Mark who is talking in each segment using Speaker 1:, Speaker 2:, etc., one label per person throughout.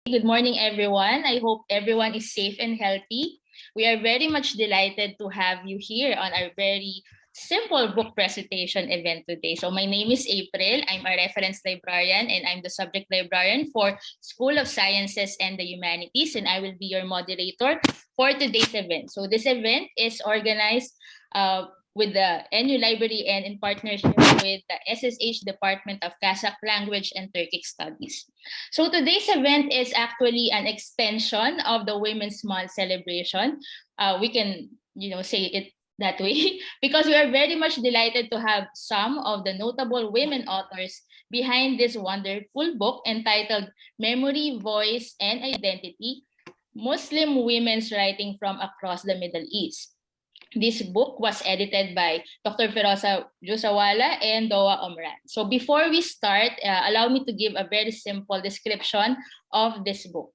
Speaker 1: Good morning, everyone. I hope everyone is safe and healthy. We are very much delighted to have you here on our very simple book presentation event today. So my name is April. I'm a reference librarian and I'm the subject librarian for School of Sciences and the Humanities, and I will be your moderator for today's event. So this event is organized with the NU Library and in partnership with the SSH Department of Kazakh Language and Turkic Studies. So today's event is actually an extension of the Women's Month celebration. We can, say it that way because we are very much delighted to have some of the notable women authors behind this wonderful book entitled Memory, Voice, and Identity: Muslim Women's Writing from Across the Middle East. This book was edited by Dr. Feroza, Jussawalla, and Doaa, Omran. So before we start, allow me to give a very simple description of this book.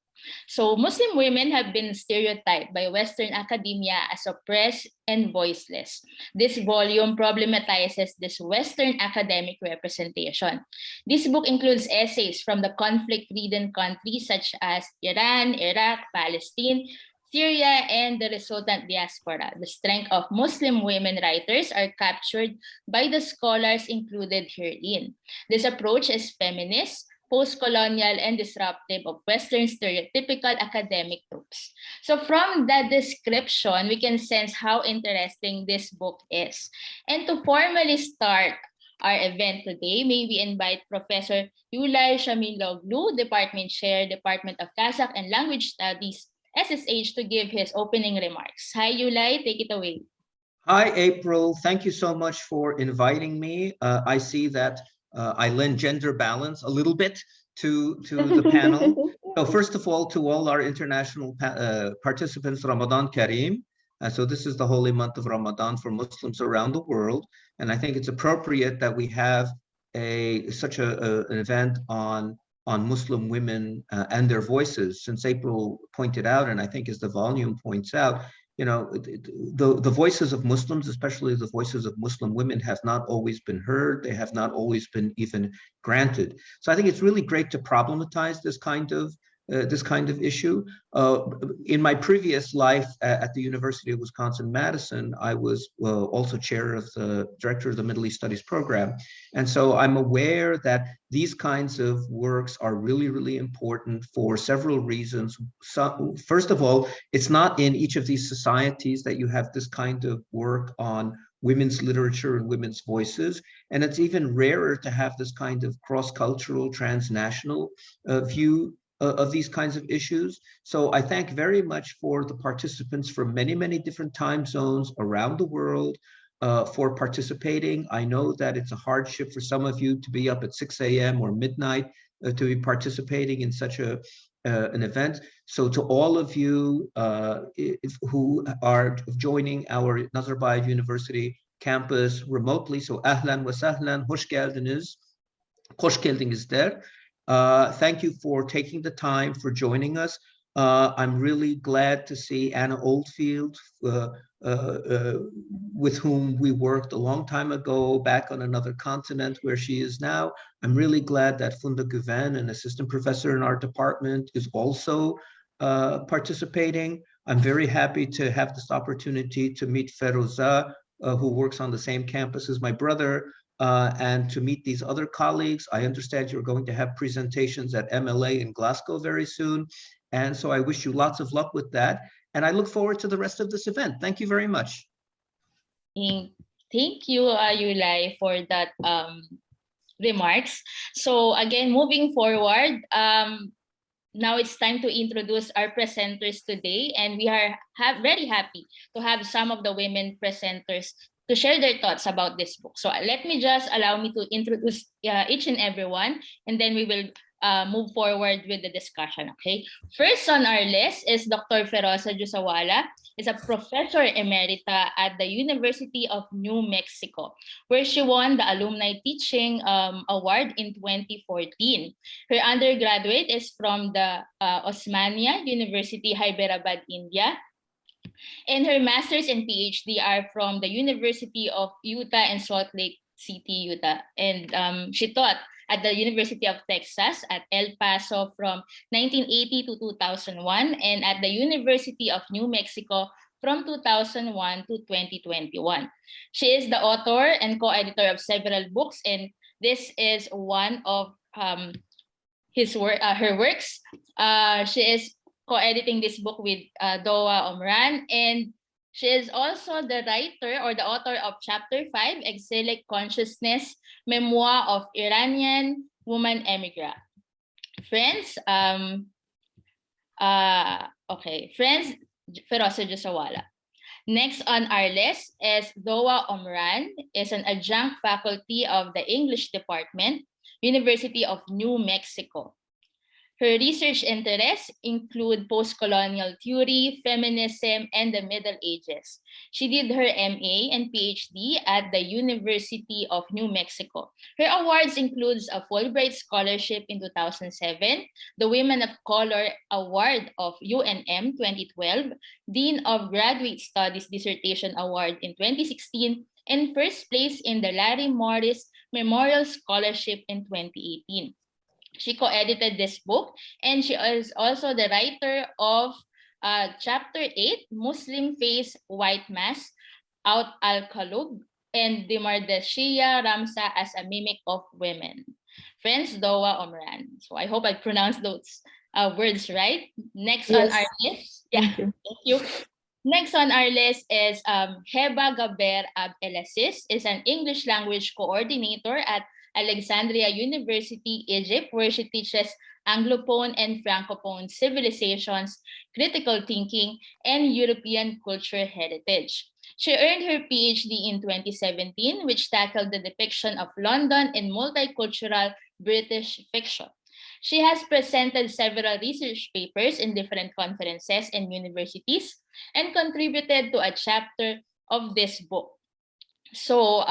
Speaker 1: So Muslim women have been stereotyped by Western academia as oppressed and voiceless. This volume problematizes this Western academic representation. This book includes essays from the conflict-ridden countries such as Iran, Iraq, Palestine, Syria, and the resultant diaspora. The strength of Muslim women writers are captured by the scholars included herein. This approach is feminist, post-colonial, and disruptive of Western stereotypical academic tropes. So from that description, we can sense how interesting this book is. And to formally start our event today, may we invite Professor Yulay Shamiloglu, Department Chair, Department of Kazakh and Language Studies, SSH, to give his opening remarks. Hi, Yulay, take it away.
Speaker 2: Hi, April. Thank you so much for inviting me. I see that I lend gender balance a little bit to the panel. So first of all, to all our international participants, Ramadan Kareem. So this is the holy month of Ramadan for Muslims around the world. And I think it's appropriate that we have such an event on Muslim women and their voices, since April pointed out, and I think as the volume points out, the voices of Muslims, especially the voices of Muslim women, have not always been heard. They have not always been even granted. So I think it's really great to problematize this kind of issue. In my previous life at the University of Wisconsin-Madison, I was also chair of the director of the Middle East Studies program. And so I'm aware that these kinds of works are really, really important for several reasons. So, first of all, it's not in each of these societies that you have this kind of work on women's literature and women's voices. And it's even rarer to have this kind of cross-cultural, transnational view of these kinds of issues. So I thank very much for the participants from many, many different time zones around the world for participating. I know that it's a hardship for some of you to be up at 6 a.m. or midnight to be participating in such an event. So to all of you who are joining our Nazarbayev University campus remotely, so ahlan wa sahlan, hoş geldiniz, hoş geldiniz der. Thank you for taking the time for joining us. I'm really glad to see Anna Oldfield, with whom we worked a long time ago back on another continent where she is now. I'm really glad that Funda Guven, an assistant professor in our department, is also participating. I'm very happy to have this opportunity to meet Feroza, who works on the same campus as my brother, and to meet these other colleagues. I understand you're going to have presentations at MLA in Glasgow very soon. And so I wish you lots of luck with that. And I look forward to the rest of this event. Thank you very much.
Speaker 1: Thank you, Yulay, for that remarks. So again, moving forward, now it's time to introduce our presenters today. And we are very happy to have some of the women presenters to share their thoughts about this book. So let me just allow me to introduce each and everyone, and then we will move forward with the discussion, okay? First on our list is Dr. Feroza Jussawalla, is a professor emerita at the University of New Mexico, where she won the Alumni Teaching Award in 2014. Her undergraduate is from the Osmania University, Hyderabad, India. And her master's and PhD are from the University of Utah and Salt Lake City, Utah. And she taught at the University of Texas at El Paso from 1980 to 2001, and at the University of New Mexico from 2001 to 2021. She is the author and co-editor of several books, and this is one of her works. She is co-editing this book with Doaa Omran, and she is also the writer or the author of Chapter 5, Exilic Consciousness, Memoir of Iranian Woman Emigrant. Friends, friends, Feroza Jussawalla. Next on our list is Doaa Omran, is an adjunct faculty of the English Department, University of New Mexico. Her research interests include post-colonial theory, feminism, and the Middle Ages. She did her MA and PhD at the University of New Mexico. Her awards includes a Fulbright Scholarship in 2007, the Women of Color Award of UNM 2012, Dean of Graduate Studies Dissertation Award in 2016, and first place in the Larry Morris Memorial Scholarship in 2018. She co-edited this book, and she is also the writer of Chapter 8, Muslim Face White Mask, Out al-Kouloub, and Dimerdashiyyah Ramsa as a Mimic of Women. Friends, Doaa Omran. So I hope I pronounced those words right. Next on our list,
Speaker 3: Thank you.
Speaker 1: Next on our list is Heba Gaber Abdelaziz, is an English language coordinator at Alexandria University, Egypt, where she teaches Anglophone and Francophone civilizations, critical thinking, and European culture heritage. She earned her PhD in 2017, which tackled the depiction of London in multicultural British fiction. She has presented several research papers in different conferences and universities and contributed to a chapter of this book. So,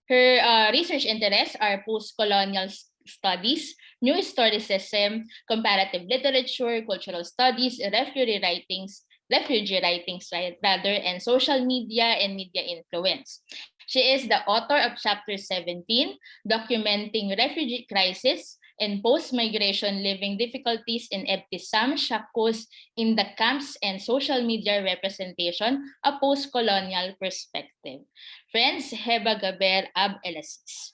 Speaker 1: her research interests are post-colonial studies, new historicism, comparative literature, cultural studies, refugee writings, and social media and media influence. She is the author of Chapter 17, Documenting Refugee Crisis and Post-Migration Living Difficulties in Ebtisam Shakus in the Camps and Social Media Representation, a Post-Colonial Perspective. Friends, Heba Gaber Abdelaziz.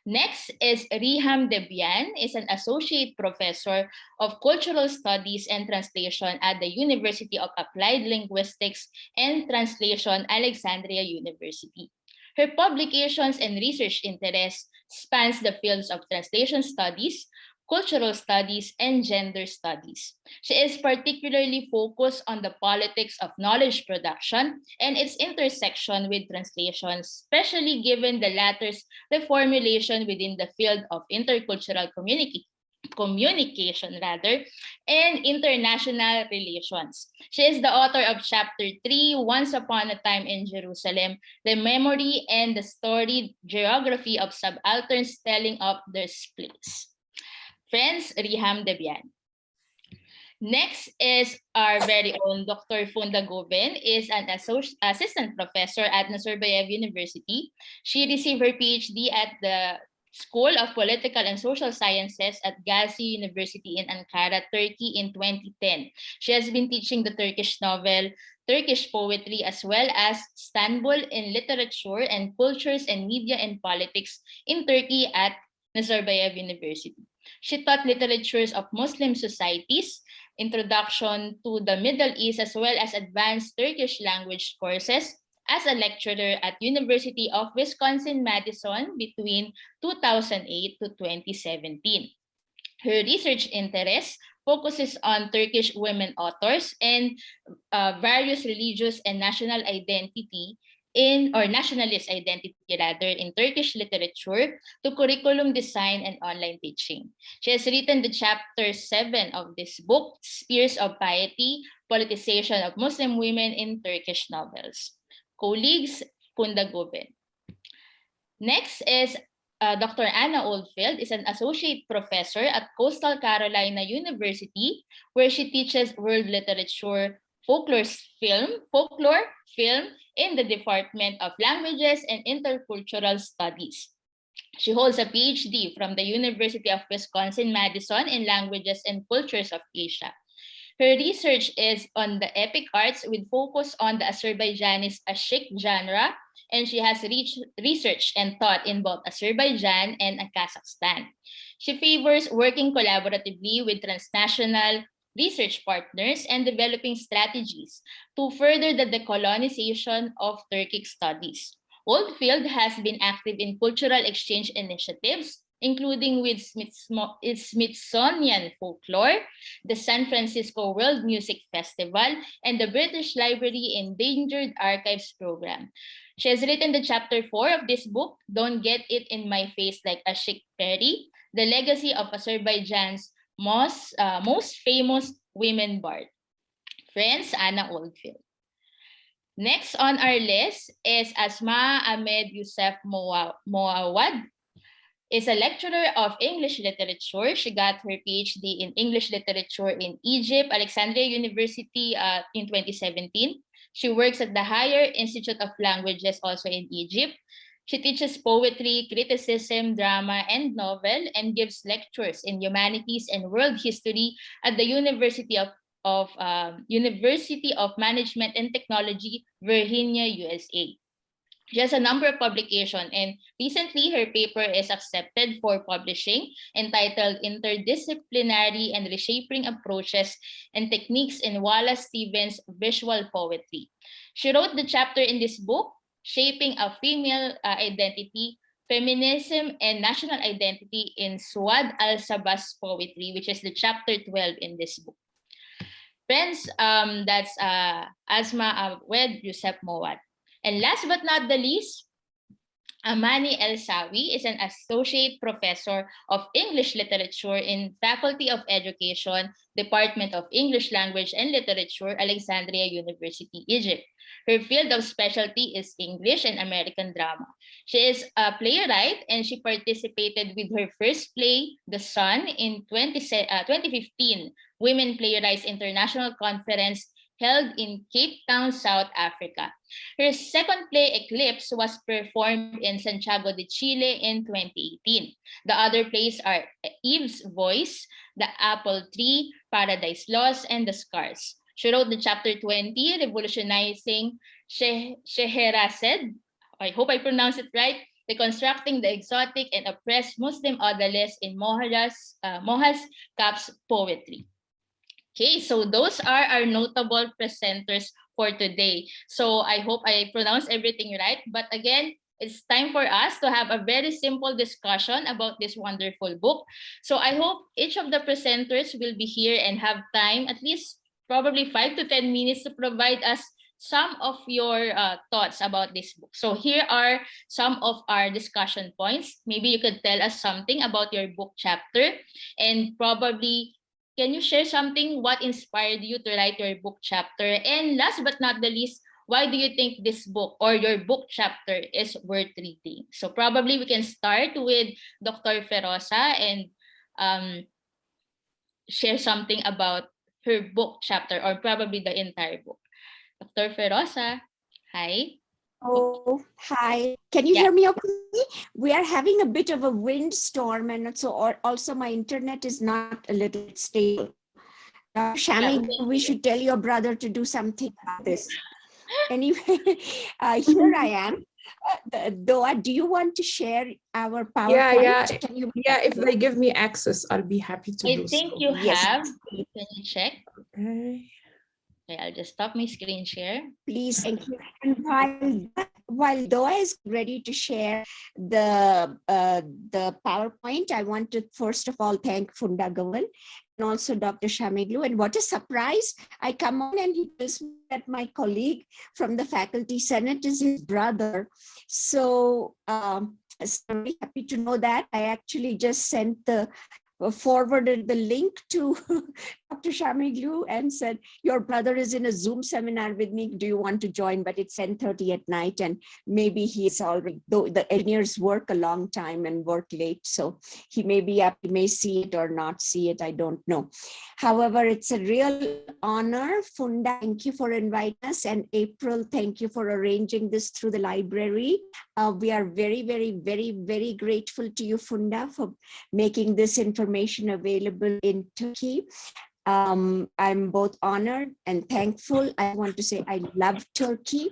Speaker 1: Next is Riham Debian, is an associate professor of cultural studies and translation at the University of Applied Linguistics and Translation, Alexandria University. Her publications and research interests spans the fields of translation studies, cultural studies, and gender studies. She is particularly focused on the politics of knowledge production and its intersection with translation, especially given the latter's reformulation within the field of intercultural communication and international relations. She is the author of Chapter 3, Once Upon a Time in Jerusalem, The Memory and the Storied Geography of Subalterns Telling of Their Place. Friends, Riham Debian. Next is our very own Dr. Funda Guven, is an assistant professor at Nazarbayev University. She received her PhD at the School of Political and Social Sciences at Gazi University in Ankara, Turkey in 2010. She has been teaching the Turkish novel, Turkish poetry, as well as Istanbul in literature and cultures and media and politics in Turkey at Nazarbayev University. She taught literatures of Muslim societies, introduction to the Middle East, as well as advanced Turkish language courses as a lecturer at University of Wisconsin-Madison between 2008 to 2017. Her research interest focuses on Turkish women authors and various religious and national identity nationalist identity in Turkish literature to curriculum design and online teaching. She has written the Chapter 7 of this book, Spheres of Piety, Politicization of Muslim Women in Turkish Novels. Colleagues, Funda Guven. Next is Dr. Anna Oldfield, is an associate professor at Coastal Carolina University, where she teaches world literature, folklore film in the Department of Languages and Intercultural Studies. She holds a PhD from the University of Wisconsin-Madison in Languages and Cultures of Asia. Her research is on the epic arts with focus on the Azerbaijani Ashik genre, and she has researched and taught in both Azerbaijan and Kazakhstan. She favors working collaboratively with transnational research partners and developing strategies to further the decolonization of Turkic studies. Oldfield has been active in cultural exchange initiatives, including with Smithsonian Folklore, the San Francisco World Music Festival, and the British Library Endangered Archives Program. She has written the chapter 4 of this book, Don't Get It in My Face Like a Chic Perry, The Legacy of Azerbaijan's most famous women bard. Friends, Anna Oldfield. Next on our list is Asma Ahmed Youssef Moawad. Is a lecturer of English literature. She got her PhD in English literature in Egypt, Alexandra University in 2017. She works at the Higher Institute of Languages also in Egypt. She teaches poetry, criticism, drama, and novel, and gives lectures in humanities and world history at the University of Management and Technology, Virginia, USA. She has a number of publications, and recently her paper is accepted for publishing, entitled Interdisciplinary and Reshaping Approaches and Techniques in Wallace Stevens' Visual Poetry. She wrote the chapter in this book, Shaping a Female Identity, Feminism and National Identity in Suad al-Sabah's Poetry, which is the chapter 12 in this book. Friends, that's Asma Ahmed Youssef Moawad. And last but not the least, Amani El-Sawi is an associate professor of English literature in Faculty of Education, Department of English Language and Literature, Alexandria University, Egypt. Her field of specialty is English and American drama. She is a playwright, and she participated with her first play, The Sun, in 2015 Women Playwrights International Conference held in Cape Town, South Africa. Her second play, Eclipse, was performed in Santiago de Chile in 2018. The other plays are Eve's Voice, The Apple Tree, Paradise Lost, and The Scars. She wrote the chapter 20, Revolutionizing Scheherazade. I hope I pronounced it right. Reconstructing the exotic and oppressed Muslim odalisques in Mohja Kahf's poetry. Okay, so those are our notable presenters for today. So I hope I pronounced everything right. But again, it's time for us to have a very simple discussion about this wonderful book. So I hope each of the presenters will be here and have time, at least probably 5 to 10 minutes, to provide us some of your thoughts about this book. So here are some of our discussion points. Maybe you could tell us something about your book chapter, and probably can you share something, what inspired you to write your book chapter? And last but not the least, why do you think this book or your book chapter is worth reading? So probably we can start with Dr. Feroza and share something about her book chapter, or probably the entire book. Dr. Feroza, hi.
Speaker 3: Oh, hi. Can you hear me okay? We are having a bit of a windstorm, and so also my internet is not a little stable. Shami, we should tell your brother to do something about this. Anyway, here I am. Doaa, do you want to share our PowerPoint?
Speaker 4: Yeah, if they give me access, I'll be happy to do so.
Speaker 1: I think you have. Can you check?
Speaker 4: Okay.
Speaker 1: Okay, I'll just stop my screen share.
Speaker 3: Please, thank you. And while Doaa is ready to share the PowerPoint, I want to first of all thank Funda Guven and also Dr. Shamiglu. And what a surprise! I come on and he tells me that my colleague from the Faculty Senate is his brother. So I'm very happy to know that. I actually just sent the forwarded the link to Dr. Shamiglu and said, your brother is in a Zoom seminar with me. Do you want to join? But it's 10:30 at night, and maybe he's already, though the engineers work a long time and work late. So he may be up, he may see it or not see it, I don't know. However, it's a real honor. Funda, thank you for inviting us. And April, thank you for arranging this through the library. We are very, very, very, very grateful to you, Funda, for making this information available in Turkey. I'm both honored and thankful. I want to say I love Turkey.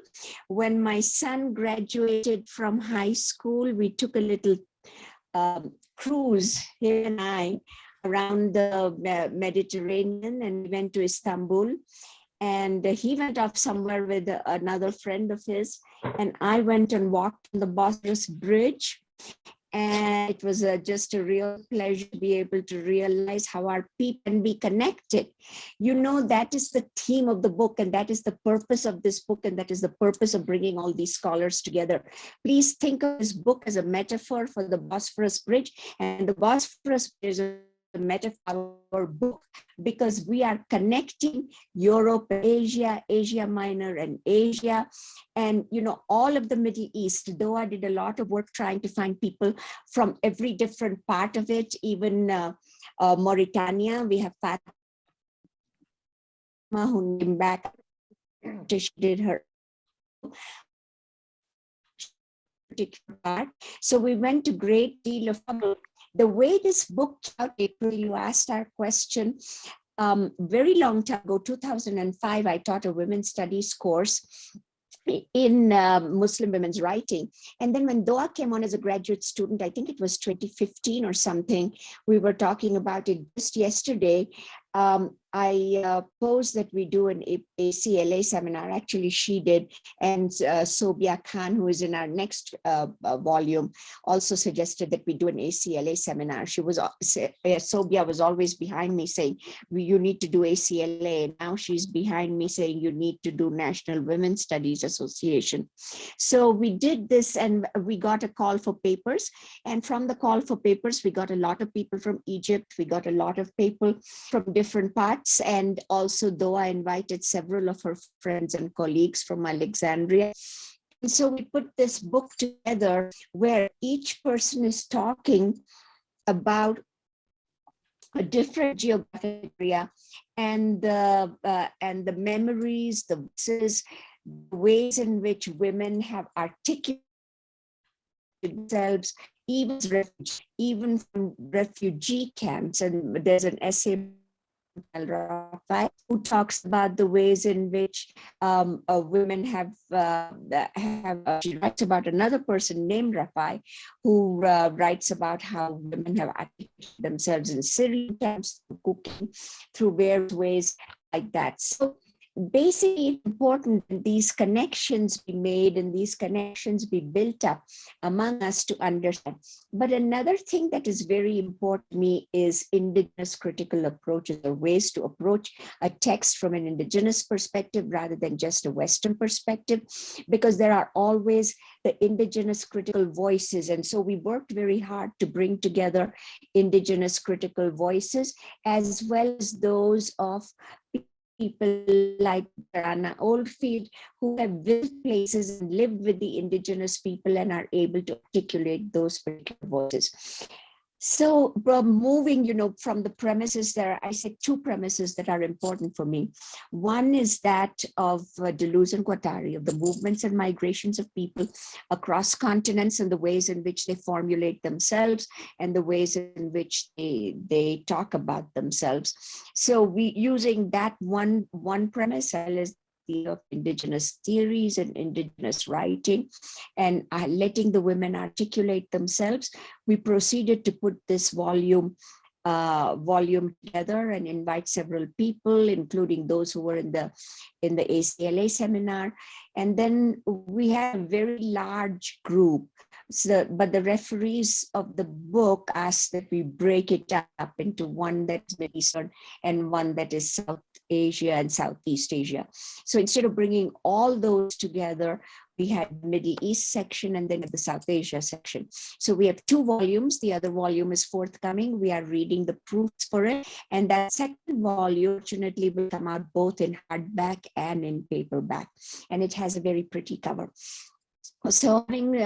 Speaker 3: When my son graduated from high school, we took a little cruise, he and I, around the Mediterranean, and we went to Istanbul. And he went off somewhere with another friend of his, and I went and walked on the Bosphorus Bridge. And it was just a real pleasure to be able to realize how our people can be connected. You know, that is the theme of the book, and that is the purpose of this book, and that is the purpose of bringing all these scholars together. Please think of this book as a metaphor for the Bosphorus Bridge, and the Bosphorus Bridge is a metaphor book because we are connecting Europe, Asia, Asia Minor, and Asia, and you know, all of the Middle East. Doaa did a lot of work trying to find people from every different part of it. Even Mauritania, we have Fatima who came back. She did her particular part. So we went to great deal of trouble. The way this book came out, April, you asked our question, very long time ago, 2005, I taught a women's studies course in Muslim women's writing. And then when Doaa came on as a graduate student, I think it was 2015 or something, we were talking about it just yesterday. I posed that we do an ACLA seminar. Actually, she did. And Sobia Khan, who is in our next volume, also suggested that we do an ACLA seminar. She was, Sobia was always behind me saying, you need to do ACLA. And now she's behind me saying, you need to do National Women's Studies Association. So we did this, and we got a call for papers. And from the call for papers, we got a lot of people from Egypt. We got a lot of people from different parts, and also Doaa invited several of her friends and colleagues from Alexandria. And so we put this book together where each person is talking about a different geographic area, and the memories, the ways in which women have articulated themselves, even from refugee camps. And there's an essay who talks about the ways in which women have she writes about another person named Rafai, who writes about how women have articulated themselves in Syrian camps, cooking, through various ways like that. So basically, it's important that these connections be made and these connections be built up among us to understand. But another thing that is very important to me is indigenous critical approaches, or ways to approach a text from an indigenous perspective rather than just a Western perspective, because there are always the indigenous critical voices. And so we worked very hard to bring together indigenous critical voices, as well as those of people like Anna Oldfield, who have visited places and lived with the indigenous people and are able to articulate those particular voices. So moving, from the premises there, I said two premises that are important for me. One is that of Deleuze and Guattari, of the movements and migrations of people across continents and the ways in which they formulate themselves and the ways in which they talk about themselves. So we using that one premise as of indigenous theories and indigenous writing, and letting the women articulate themselves, we proceeded to put this volume together and invite several people, including those who were in the ACLA seminar. And then we had a very large group So, but the referees of the book asked that we break it up into one that's Middle Eastern and one that is South Asia and Southeast Asia. So instead of bringing all those together, we had Middle East section and then the South Asia section. So we have 2 volumes. The other volume is forthcoming. We are reading the proofs for it. And that second volume, fortunately, will come out both in hardback and in paperback. And it has a very pretty cover. So having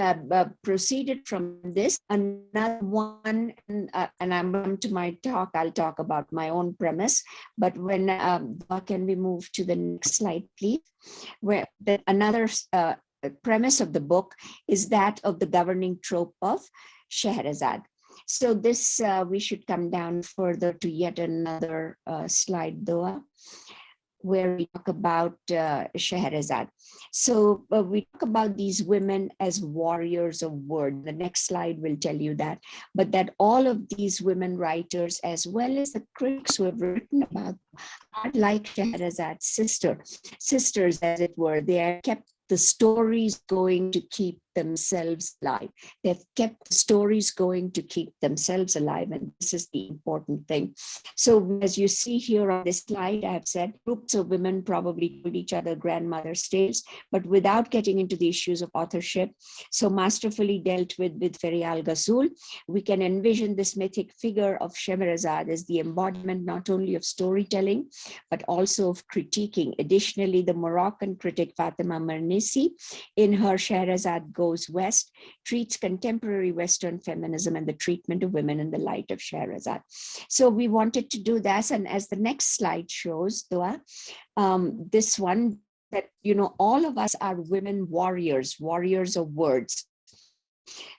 Speaker 3: proceeded from this, another one, and I'm to my talk, I'll talk about my own premise, but when, can we move to the next slide, please? Where another premise of the book is that of the governing trope of Scheherazade. So this, we should come down further to yet another slide, Doaa, where we talk about Scheherazade. So we talk about these women as warriors of word. The next slide will tell you that, but that all of these women writers, as well as the critics who have written about, are like Scheherazade's sisters, as it were. They are kept the stories going to keep themselves alive. They've kept the stories going to keep themselves alive, and this is the important thing. So as you see here on this slide, I have said groups of women probably told each other grandmother's tales, but without getting into the issues of authorship, so masterfully dealt with Feroza Ghazul. We can envision this mythic figure of Scheherazade as the embodiment not only of storytelling, but also of critiquing. Additionally, the Moroccan critic Fatima Mernissi, in her Scheherazade Goes West, treats contemporary Western feminism and the treatment of women in the light of Scheherazade. So we wanted to do that, and as the next slide shows, Doaa, this one, that, you know, all of us are women warriors, warriors of words.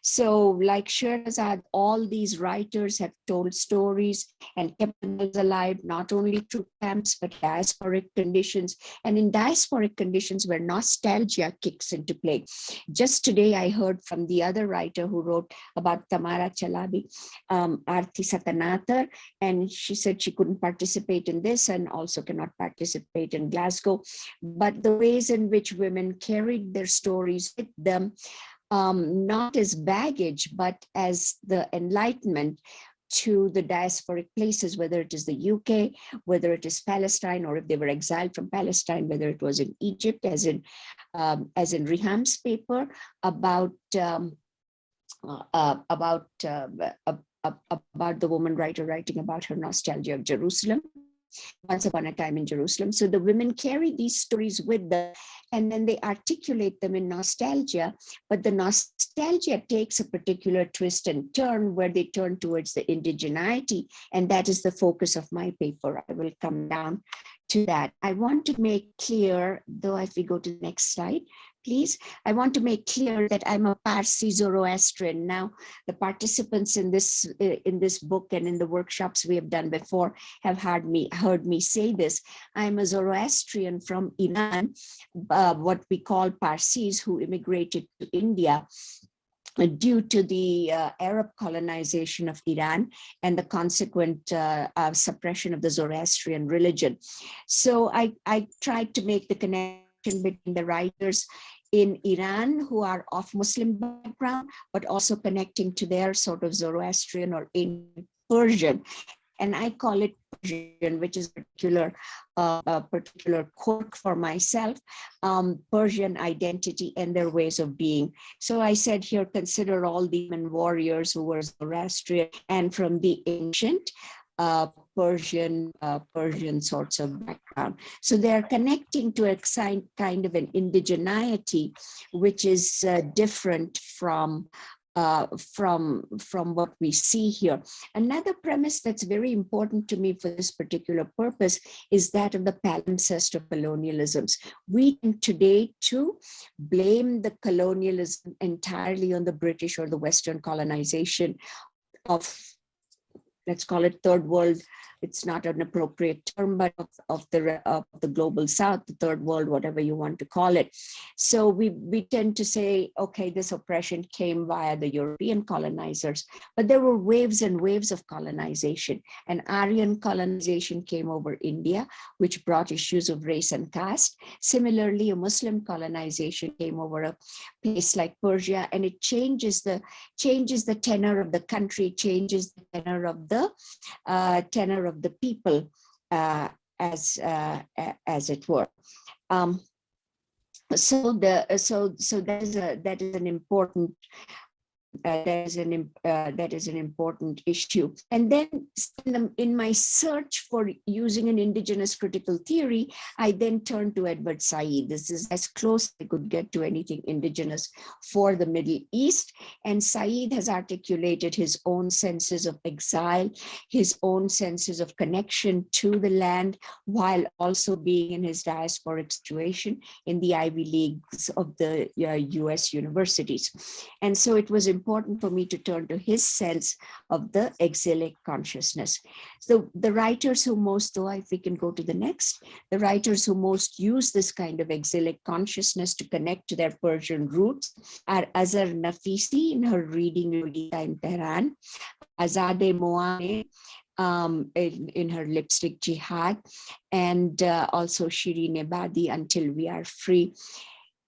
Speaker 3: So like Scheherazade, all these writers have told stories and kept themselves alive, not only through camps, but diasporic conditions. And in diasporic conditions where nostalgia kicks into play. Just today, I heard from the other writer who wrote about Tamara Chalabi, Arti Satanathar, and she said she couldn't participate in this and also cannot participate in Glasgow. But the ways in which women carried their stories with them, not as baggage, but as the enlightenment to the diasporic places, whether it is the UK, whether it is Palestine, or if they were exiled from Palestine, whether it was in Egypt, as in Riham's paper about the woman writer writing about her nostalgia of Jerusalem. Once upon a time in Jerusalem. So the women carry these stories with them, and then they articulate them in nostalgia, but the nostalgia takes a particular twist and turn where they turn towards the indigeneity, and that is the focus of my paper. I will come down to that. I want to make clear, though, if we go to the next slide, please, I want to make clear that I'm a Parsi Zoroastrian. Now, the participants in this book and in the workshops we have done before have heard me say this. I'm a Zoroastrian from Iran, what we call Parsis, who immigrated to India due to the Arab colonization of Iran and the consequent suppression of the Zoroastrian religion. So I tried to make the connection between the writers in Iran who are of Muslim background, but also connecting to their sort of Zoroastrian or ancient Persian. And I call it Persian, which is a particular quirk for myself, Persian identity and their ways of being. So I said here, consider all the women warriors who were Zoroastrian and from the ancient Persian sorts of background. So they're connecting to a kind of an indigeneity, which is different from what we see here. Another premise that's very important to me for this particular purpose is that of the palimpsest of colonialisms. We tend today to blame the colonialism entirely on the British or the Western colonization of, let's call it third world. It's not an appropriate term, but of the global South, the third world, whatever you want to call it. So we tend to say, okay, this oppression came via the European colonizers, but there were waves and waves of colonization. And Aryan colonization came over India, which brought issues of race and caste. Similarly, a Muslim colonization came over a place like Persia, and it changes the tenor of the country, changes the tenor of the people, as it were. So that is an important issue. And then in my search for using an indigenous critical theory, I then turned to Edward Said. This is as close as I could get to anything indigenous for the Middle East. And Said has articulated his own senses of exile, his own senses of connection to the land, while also being in his diasporic situation in the Ivy Leagues of the US universities. And so it was important for me to turn to his sense of the exilic consciousness. So the writers who most, though, if we can go to the next, the writers who most use this kind of exilic consciousness to connect to their Persian roots are Azhar Nafisi in her reading Lolita in Tehran, Azadeh Moaneh in her Lipstick Jihad, and also Shirin Ebadi, Until We Are Free.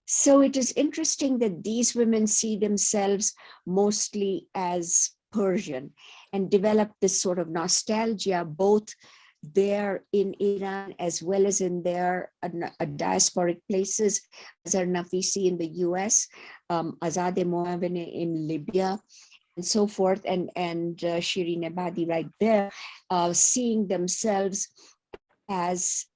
Speaker 3: So it is interesting that these women see themselves mostly as Persian and develop this sort of nostalgia, both there in Iran as well as in their diasporic places, Azhar Nafisi in the US, Azadeh Moaneh in Libya, and so forth, and Shirin Ebadi right there, seeing themselves as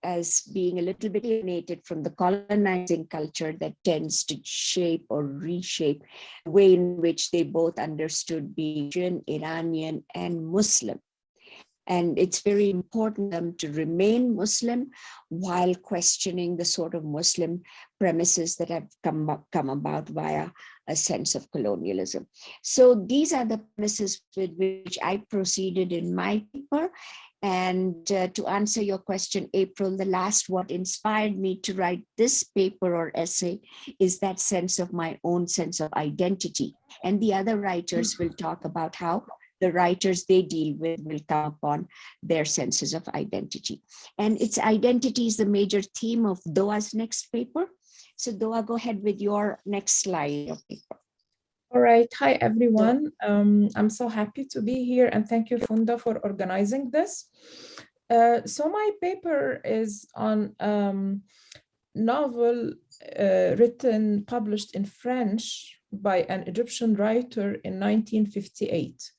Speaker 3: being a little bit alienated from the colonizing culture that tends to shape or reshape the way in which they both understood being Iranian and Muslim. And it's very important for them to remain Muslim while questioning the sort of Muslim premises that have come about via a sense of colonialism. So these are the premises with which I proceeded in my paper. And to answer your question, April, the last what inspired me to write this paper or essay is that sense of my own sense of identity. And the other writers will talk about how the writers they deal with will come upon their senses of identity. And its identity is the major theme of Doaa's next paper. So Doaa, go ahead with your next slide of paper.
Speaker 4: All right. Hi, everyone. I'm so happy to be here, and thank you, Funda, for organizing this. So my paper is on novel published in French by an Egyptian writer in 1958.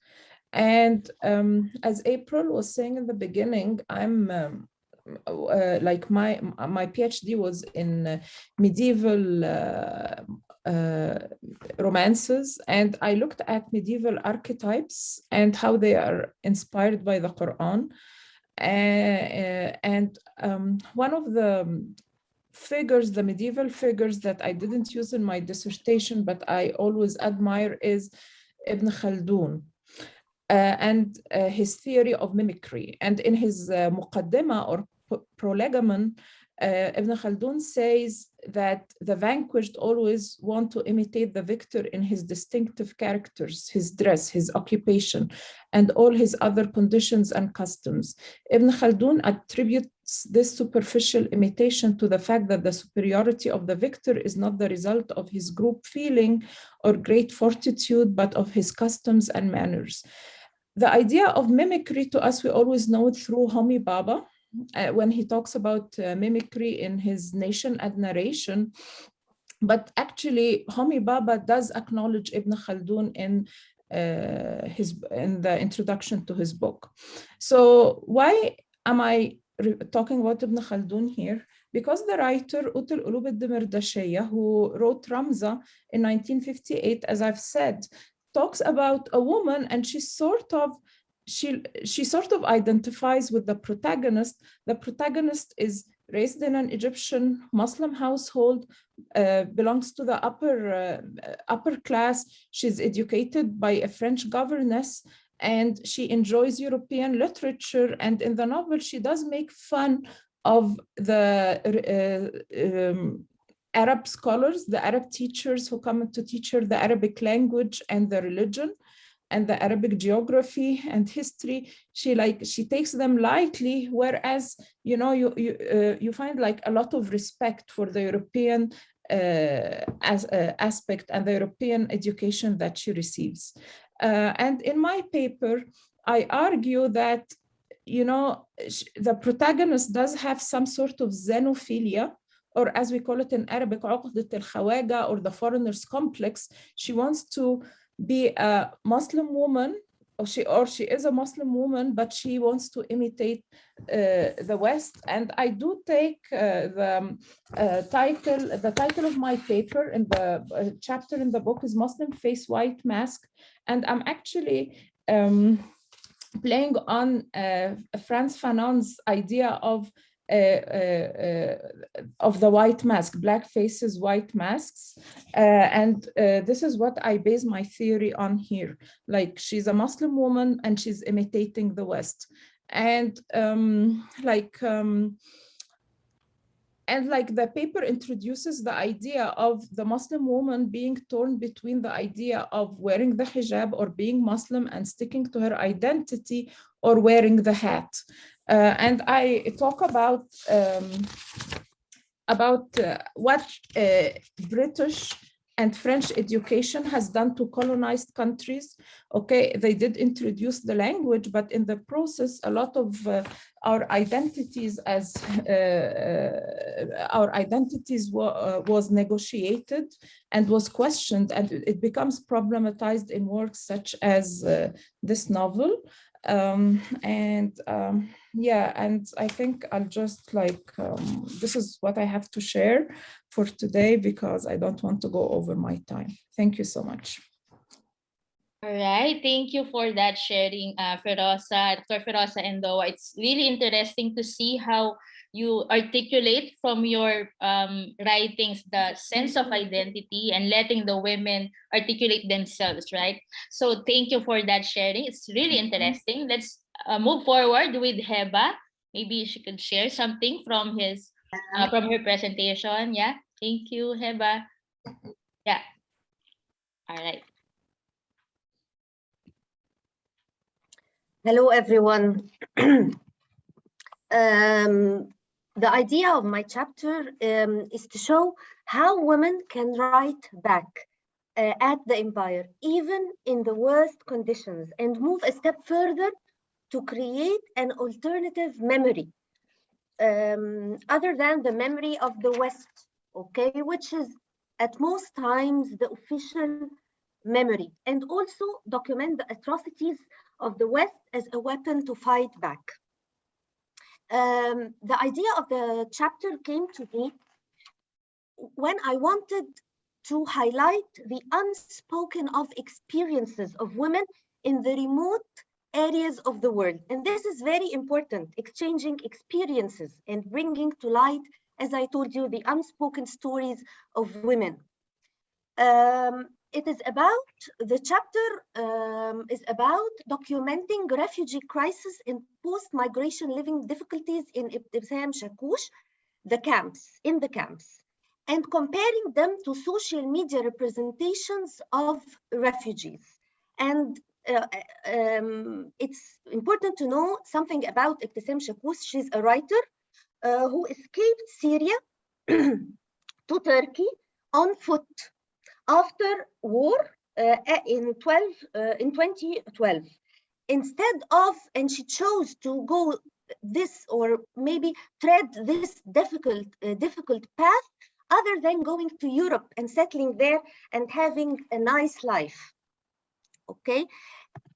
Speaker 4: And as April was saying in the beginning, I'm like my PhD was in medieval romances, and I looked at medieval archetypes and how they are inspired by the Quran. And one of the figures, the medieval figures that I didn't use in my dissertation, but I always admire is Ibn Khaldun. And his theory of mimicry. And in his Muqaddimah or prolegomon, Ibn Khaldun says that the vanquished always want to imitate the victor in his distinctive characters, his dress, his occupation, and all his other conditions and customs. Ibn Khaldun attributes this superficial imitation to the fact that the superiority of the victor is not the result of his group feeling or great fortitude, but of his customs and manners. The idea of mimicry to us, we always know it through Homi Bhabha, when he talks about mimicry in his Nation and Narration. But actually, Homi Bhabha does acknowledge Ibn Khaldun in the introduction to his book. So why am I talking about Ibn Khaldun here? Because the writer al-Kouloub al-Dimerdashiyyah, who wrote Ramza in 1958, as I've said, talks about a woman, and she sort of identifies with the protagonist. The protagonist is raised in an Egyptian Muslim household, belongs to the upper class. She's educated by a French governess, and she enjoys European literature. And in the novel, she does make fun of the Arab scholars, the Arab teachers who come to teach her the Arabic language and the religion and the Arabic geography and history. She takes them lightly, whereas you find like a lot of respect for the European aspect and the European education that she receives. And in my paper, I argue that, you know, the protagonist does have some sort of xenophilia, or as we call it in Arabic, عقدة الخواجة, or the foreigner's complex. She wants to be a Muslim woman, or she is a Muslim woman, but she wants to imitate the West. And I do take the title of my paper in the chapter in the book is Muslim Face White Mask. And I'm actually playing on Frantz Fanon's idea of the white mask, black faces, white masks. And this is what I base my theory on here. Like, she's a Muslim woman and she's imitating the West. And like the paper introduces the idea of the Muslim woman being torn between the idea of wearing the hijab or being Muslim and sticking to her identity, or wearing the hat. And I talk about what British and French education has done to colonized countries. Okay, they did introduce the language, but in the process, a lot of our identities was negotiated and was questioned, and it becomes problematized in works such as this novel. Yeah, and I think I'll just this is what I have to share for today, because I don't want to go over my time. Thank you so much.
Speaker 1: All right, thank you for that sharing, Feroza, Dr. Feroza and Doaa. It's really interesting to see how you articulate from your writings the sense of identity and letting the women articulate themselves, right? So thank you for that sharing. It's really interesting. Let's move forward with Heba. Maybe she could share something from her presentation. Yeah, thank you, Heba. Yeah, all right.
Speaker 5: Hello, everyone. The idea of my chapter is to show how women can write back at the empire, even in the worst conditions, and move a step further to create an alternative memory other than the memory of the West, okay, which is at most times the official memory, and also document the atrocities of the West as a weapon to fight back. The idea of the chapter came to me when I wanted to highlight the unspoken of experiences of women in the remote areas of the world. And this is very important, exchanging experiences and bringing to light, as I told you, the unspoken stories of women. The chapter is about documenting refugee crisis and post-migration living difficulties in Ibtissam Shakush, the camps, and comparing them to social media representations of refugees. And it's important to know something about Ibtissam Shakush. She's a writer who escaped Syria to Turkey on foot after war in 2012. And she chose to go this, or maybe tread this difficult path, other than going to Europe and settling there and having a nice life. Okay,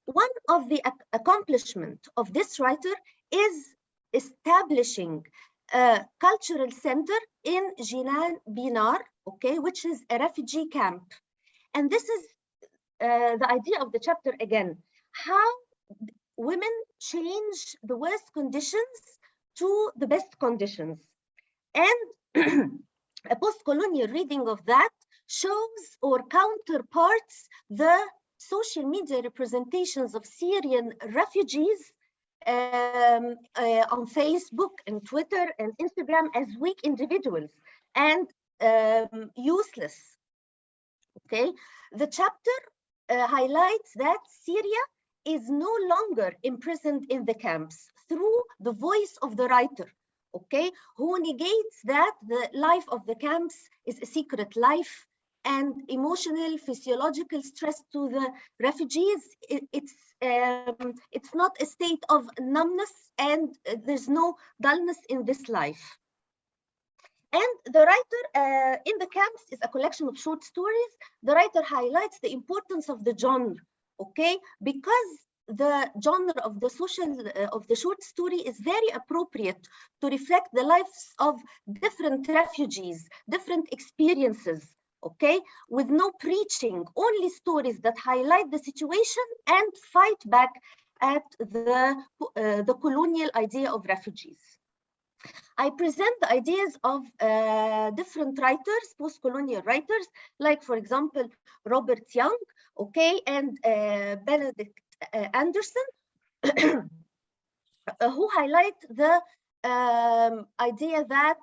Speaker 5: one of the accomplishments of this writer is establishing a cultural center in Jinan Binar, okay, which is a refugee camp. And this is the idea of the chapter again, how women change the worst conditions to the best conditions. And a post-colonial reading of that shows or counterparts the social media representations of Syrian refugees on Facebook and Twitter and Instagram as weak individuals and useless. Okay, the chapter highlights that Syria is no longer imprisoned in the camps through the voice of the writer, okay, who negates that the life of the camps is a secret life and emotional, physiological stress to the refugees. It's not a state of numbness, and there's no dullness in this life. And the writer in the camps is a collection of short stories. The writer highlights the importance of the genre, okay, because the genre of the short story is very appropriate to reflect the lives of different refugees, different experiences, okay, with no preaching, only stories that highlight the situation and fight back at the colonial idea of refugees. I present the ideas of different writers, post-colonial writers, like, for example, Robert Young, okay, and Benedict Anderson, who highlight the idea that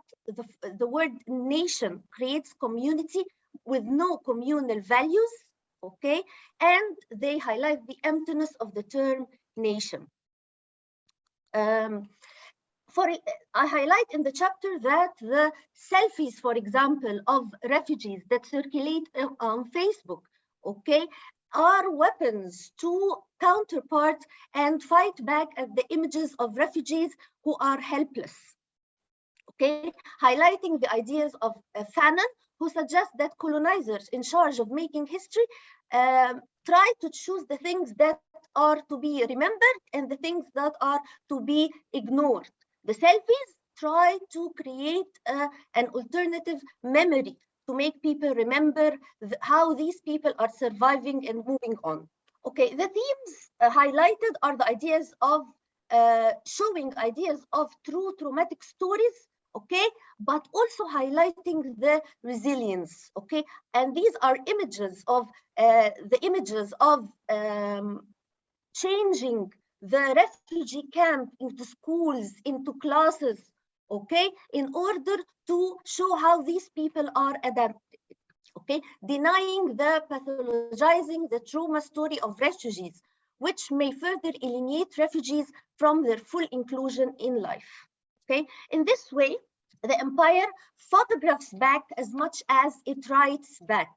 Speaker 5: the word nation creates community with no communal values, okay, and they highlight the emptiness of the term nation. I highlight in the chapter that the selfies, for example, of refugees that circulate on Facebook, okay, are weapons to counterpart and fight back at the images of refugees who are helpless, okay, highlighting the ideas of Fanon, who suggests that colonizers in charge of making history try to choose the things that are to be remembered and the things that are to be ignored. The selfies try to create an alternative memory to make people remember how these people are surviving and moving on. Okay, the themes highlighted are the ideas of showing ideas of true traumatic stories, okay, but also highlighting the resilience, okay, and these are images of changing the refugee camp into schools, into classes, okay, in order to show how these people are adapted, okay, denying the pathologizing the trauma story of refugees, which may further alienate refugees from their full inclusion in life, okay. In this way, the empire photographs back as much as it writes back,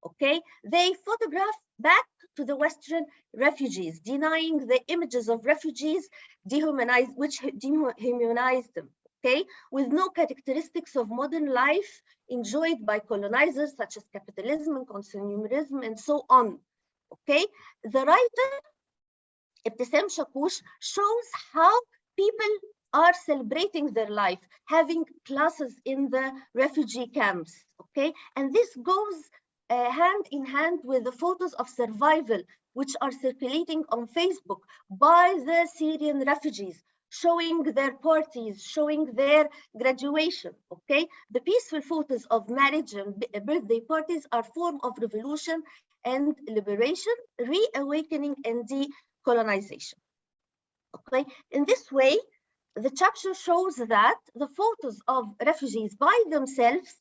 Speaker 5: okay. They photograph back to the Western refugees, denying the images of refugees which dehumanize them, okay, with no characteristics of modern life enjoyed by colonizers such as capitalism and consumerism and so on, okay. The writer Ibtisam Shakush shows how people are celebrating their life, having classes in the refugee camps, okay, and this goes hand in hand with the photos of survival which are circulating on Facebook by the Syrian refugees, showing their parties, showing their graduation, okay. The peaceful photos of marriage and birthday parties are form of revolution and liberation, reawakening and decolonization, okay. In this way, the chapter shows that the photos of refugees by themselves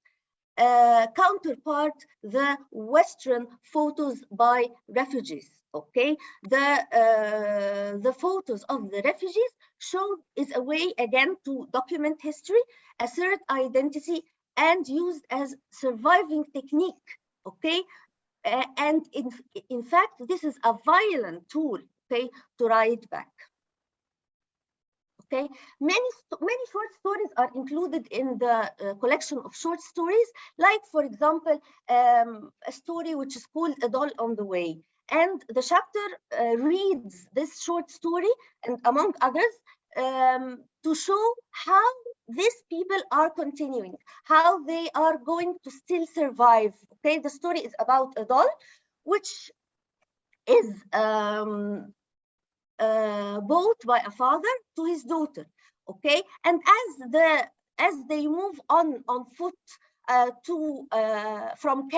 Speaker 5: counterpart the Western photos by refugees, okay. The photos of the refugees is a way again to document history, assert identity, and used as surviving technique, okay. And in fact, this is a violent tool, okay, to write back. Okay, many short stories are included in the collection of short stories, like, for example, a story which is called A Doll on the Way. And the chapter reads this short story, and among others, to show how these people are continuing, how they are going to still survive. Okay, the story is about a doll, which is bought by a father to his daughter, okay, and as they move on foot from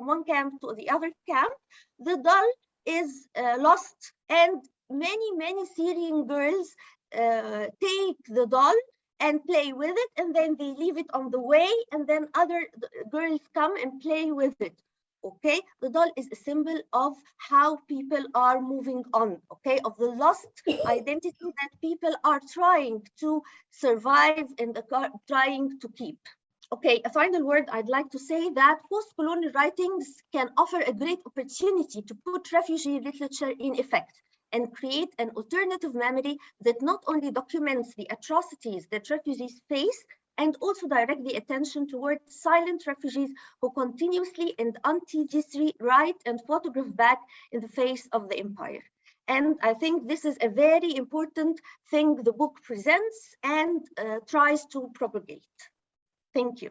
Speaker 5: one camp to the other camp, the doll is lost, and many Syrian girls take the doll and play with it, and then they leave it on the way, and then other girls come and play with it. okay? The doll is a symbol of how people are moving on, okay? Of the lost identity that people are trying to survive and trying to keep. Okay, a final word I'd like to say that post-colonial writings can offer a great opportunity to put refugee literature in effect and create an alternative memory that not only documents the atrocities that refugees face, and also direct the attention towards silent refugees who continuously and untediously write and photograph back in the face of the empire. And I think this is a very important thing the book presents and tries to propagate. Thank you.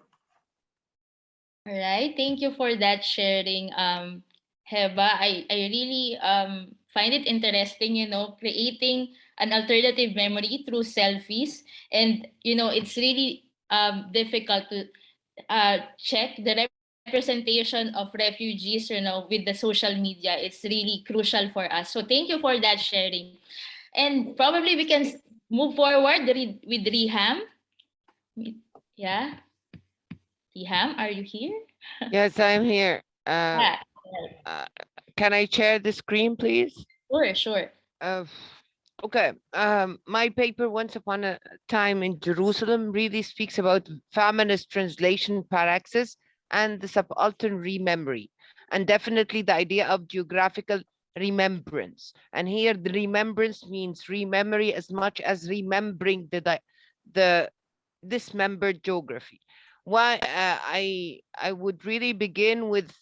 Speaker 1: All right, thank you for that sharing, Heba. I really find it interesting, you know, creating an alternative memory through selfies. And, you know, it's really difficult to check the representation of refugees, you know, with the social media. It's really crucial for us. So thank you for that sharing. And probably we can move forward with Riham. Yeah. Riham, are you here?
Speaker 6: Yes, I'm here.
Speaker 1: Yeah.
Speaker 6: Can I share the screen, please?
Speaker 1: Sure, sure.
Speaker 6: Okay. My paper, Once Upon a Time in Jerusalem, really speaks about feminist translation paraxis and the subaltern rememory, and definitely the idea of geographical remembrance. And here the remembrance means rememory as much as remembering the dismembered geography. Why I would really begin with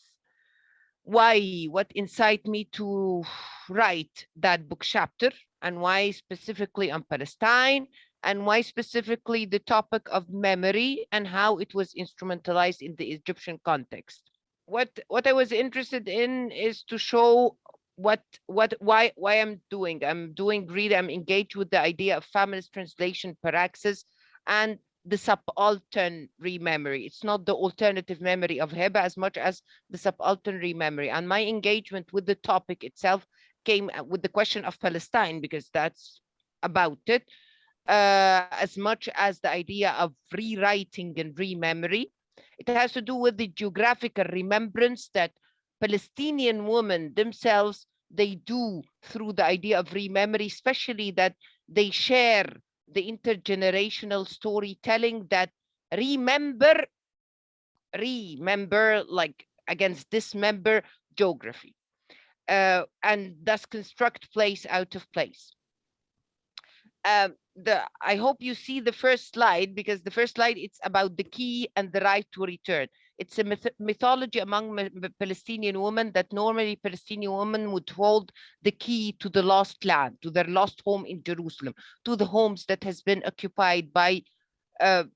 Speaker 6: what incited me to write that book chapter, and why specifically on Palestine, and why specifically the topic of memory and how it was instrumentalized in the Egyptian context. What I was interested in is to show why I'm engaged with the idea of feminist translation paraxis and the subaltern rememory. It's not the alternative memory of Heba as much as the subaltern rememory. And my engagement with the topic itself came with the question of Palestine, because that's about it, as much as the idea of rewriting and rememory. It has to do with the geographical remembrance that Palestinian women themselves, they do through the idea of rememory, especially that they share the intergenerational storytelling that remember like against dismember geography, and thus construct place out of place. I hope you see the first slide, because the first slide, it's about the key and the right to return. It's a mythology among Palestinian women that normally Palestinian women would hold the key to the lost land, to their lost home in Jerusalem, to the homes that has been occupied by the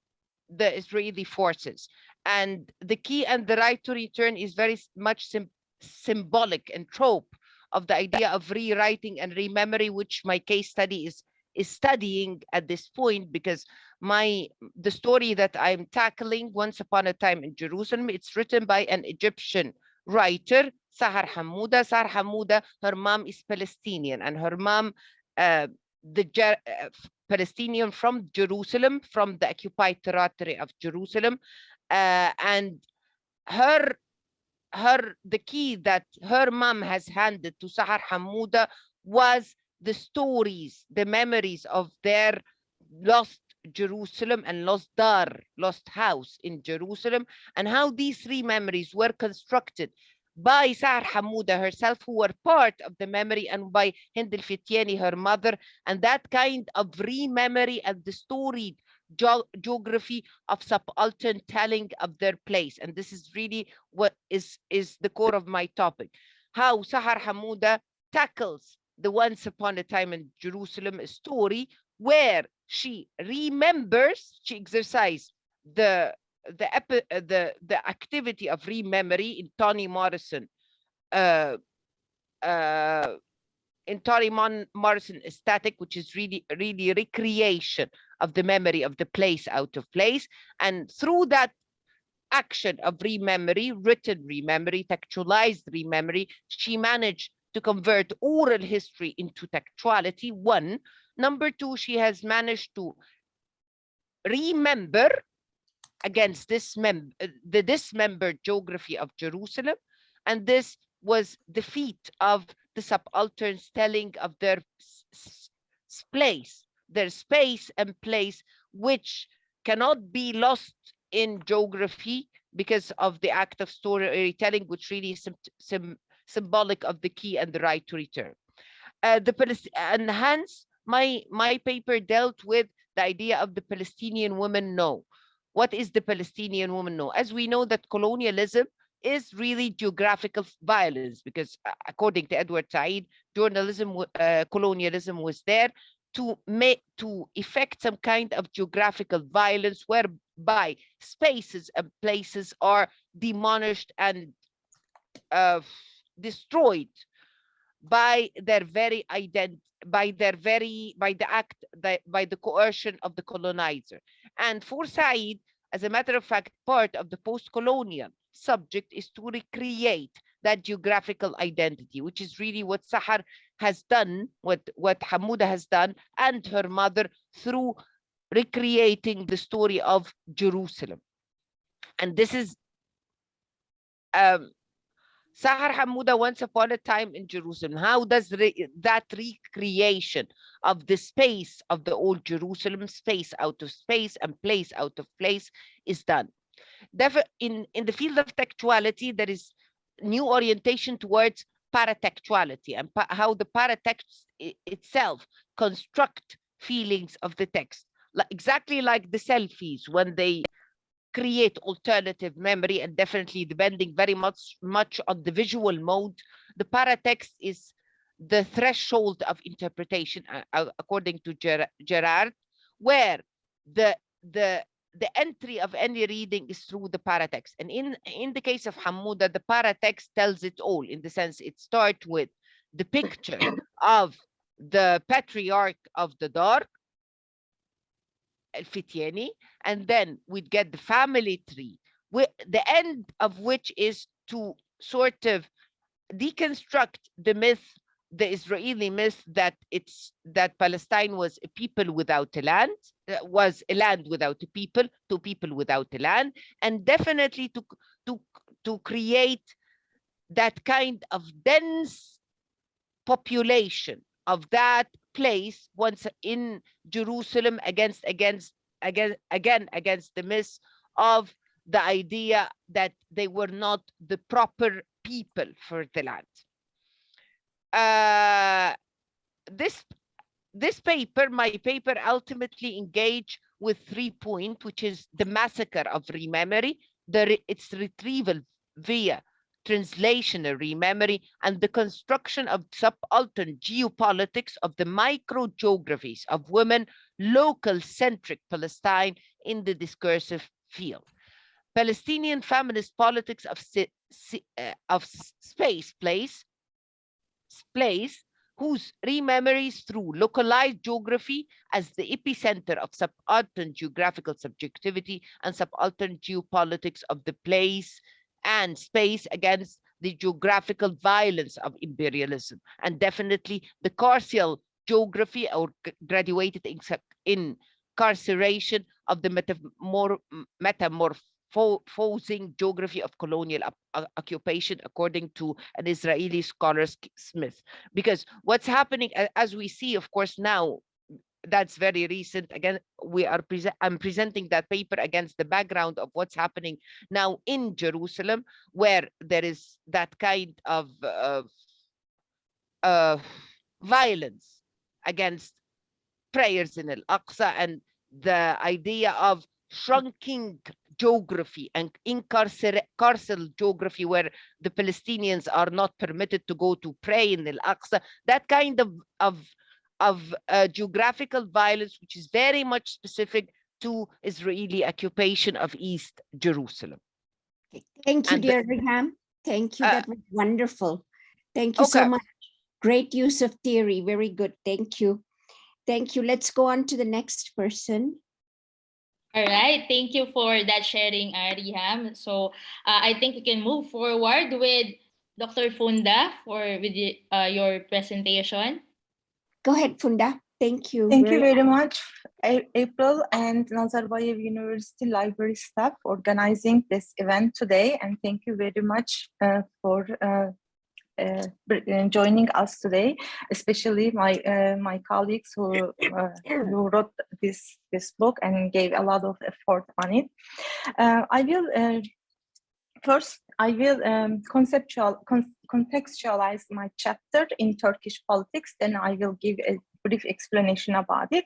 Speaker 6: Israeli forces. And the key and the right to return is very much symbolic and trope of the idea of rewriting and rememory, which my case study is studying at this point, because the story that I'm tackling, Once Upon a Time in Jerusalem, it's written by an Egyptian writer, Sahar Hamouda. Sahar Hamouda, her mom is Palestinian, and her mom, Palestinian from Jerusalem, from the occupied territory of Jerusalem, and the key that her mom has handed to Sahar Hamouda was the stories, the memories of their lost Jerusalem and lost house in Jerusalem, and how these three memories were constructed by Sahar Hamouda herself, who were part of the memory, and by Hind al-Fityani, her mother, and that kind of rememory and the storied geography of subaltern telling of their place. And this is really what is the core of my topic, how Sahar Hamouda tackles the Once Upon a Time in Jerusalem story, where she remembers, she exercises the activity of rememory in Toni Morrison, aesthetic, which is really recreation of the memory of the place out of place. And through that action of rememory, written rememory, textualized rememory, she managed to convert oral history into textuality, one. Number two, she has managed to remember against the dismembered geography of Jerusalem, And this was the feat of the subalterns telling of their place, their space and place, which cannot be lost in geography because of the act of storytelling, which really is symbolic of the key and the right to return. And hence, my paper dealt with the idea of the Palestinian woman no. What is the Palestinian woman no? As we know that colonialism is really geographical violence, because according to Edward Said, colonialism was there to effect some kind of geographical violence whereby spaces and places are demolished and destroyed by their very identity, by the coercion of the colonizer. And for Said, as a matter of fact, part of the post-colonial subject is to recreate that geographical identity, which is really what Sahar has done, what Hamouda has done, and her mother, through recreating the story of Jerusalem. And this is Sahar Hamouda, Once Upon a Time in Jerusalem. How does that recreation of the space of the old Jerusalem, space out of space and place out of place, is done? In the field of textuality, there is new orientation towards paratextuality and how the paratext itself construct feelings of the text, exactly like the selfies when they create alternative memory, and definitely depending very much on the visual mode. The paratext is the threshold of interpretation, according to Gerard, where the entry of any reading is through the paratext. And in the case of Hamouda, the paratext tells it all, in the sense it starts with the picture of the patriarch of the Dar, Al-Fityani, and then we'd get the family tree, the end of which is to sort of deconstruct the myth, the Israeli myth, that Palestine was a people without a land, was a land without a people, two people without a land, and definitely to create that kind of dense population of that place once in Jerusalem, against the myth of the idea that they were not the proper people for the land. This paper, my paper, ultimately engaged with 3 points, which is the massacre of rememory, its retrieval via translational rememory, and the construction of subaltern geopolitics of the microgeographies of women, local-centric Palestine in the discursive field. Palestinian feminist politics of space, whose rememories through localized geography as the epicenter of subaltern geographical subjectivity and subaltern geopolitics of the place and space against the geographical violence of imperialism, and definitely the carceral geography or graduated incarceration of the metamorphosing geography of colonial occupation, according to an Israeli scholar, Smith. Because what's happening, as we see, of course, now, that's very recent. Again, I'm presenting that paper against the background of what's happening now in Jerusalem, where there is that kind of violence against prayers in al-Aqsa, and the idea of shrunking geography and carceral geography, where the Palestinians are not permitted to go to pray in al-Aqsa. That kind of geographical violence, which is very much specific to Israeli occupation of East Jerusalem.
Speaker 3: Thank you, dear Riham. Thank you. That was wonderful. Thank you so much. Great use of theory. Very good. Thank you. Thank you. Let's go on to the next person.
Speaker 1: All right. Thank you for that sharing, Riham. So I think we can move forward with Dr. Funda with your presentation.
Speaker 3: Go ahead, Funda. Thank you.
Speaker 7: Thank you very much, April and Nazarbayev University Library staff for organizing this event today. And thank you very much for joining us today, especially my colleagues who wrote this book and gave a lot of effort on it. First, I will contextualize my chapter in Turkish politics, then I will give a brief explanation about it.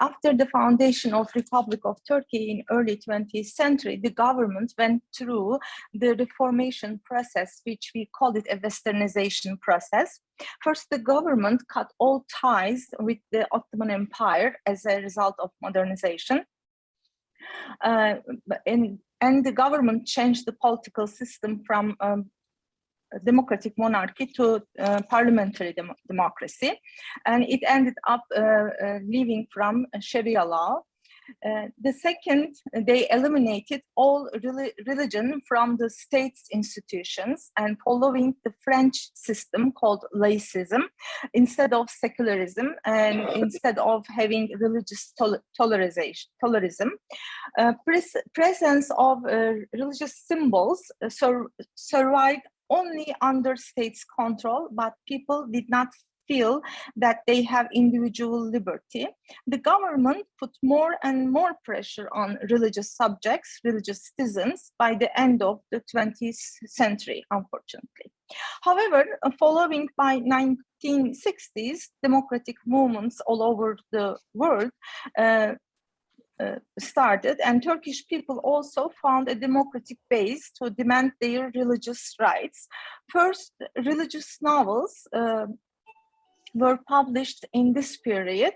Speaker 7: After the foundation of Republic of Turkey in early 20th century, the government went through the reformation process, which we call it a westernization process. First, the government cut all ties with the Ottoman Empire as a result of modernization. And the government changed the political system from democratic monarchy to parliamentary democracy. And it ended up leaving from Sharia law. The second, they eliminated all religion from the state's institutions and following the French system called laïcism instead of secularism and instead of having religious tolerism. Presence of religious symbols survived only under state's control, but people did not feel that they have individual liberty. The government put more and more pressure on religious subjects, religious citizens by the end of the 20th century, unfortunately. However, following by 1960s, democratic movements all over the world started, and Turkish people also found a democratic base to demand their religious rights. First, religious novels were published in this period,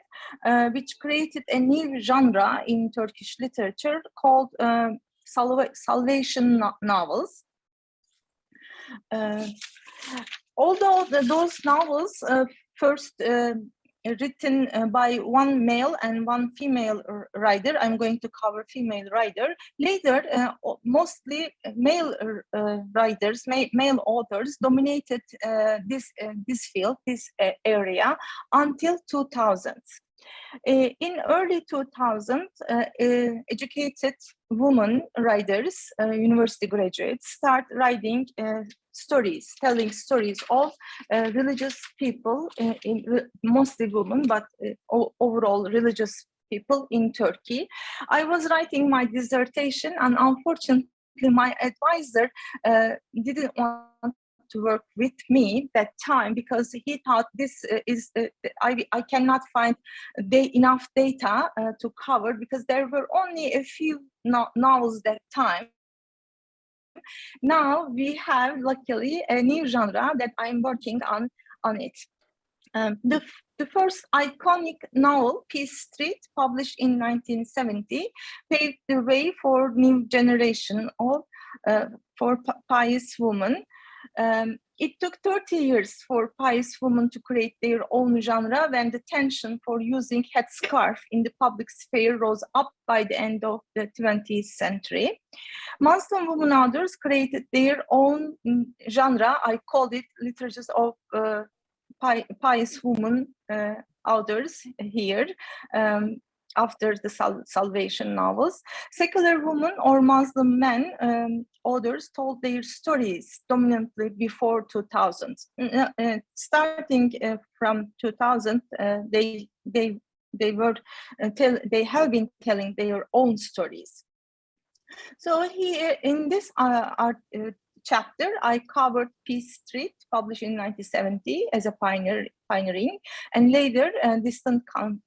Speaker 7: which created a new genre in Turkish literature called salvation novels. Although those novels first written by one male and one female writer, I'm going to cover female writer. Later, mostly male writers, male authors dominated this field, this area until 2000s. In early 2000s, educated women writers, university graduates, start writing stories, telling stories of religious people, mostly women, but overall religious people in Turkey. I was writing my dissertation, and unfortunately, my advisor didn't want to work with me that time because he thought this is I cannot find enough data to cover because there were only a few novels that time. Now we have luckily a new genre that I'm working on it. The first iconic novel, Peace Street, published in 1970, paved the way for new generation of for pious women. It took 30 years for pious women to create their own genre when the tension for using headscarf in the public sphere rose up by the end of the 20th century. Muslim women authors created their own genre. I called it literatures of pious women authors here. After the salvation novels, secular women or Muslim men authors told their stories dominantly before 2000. Starting from 2000, they have been telling their own stories. So here in this chapter, I covered Peace Street, published in 1970 as a pioneering, and later Distant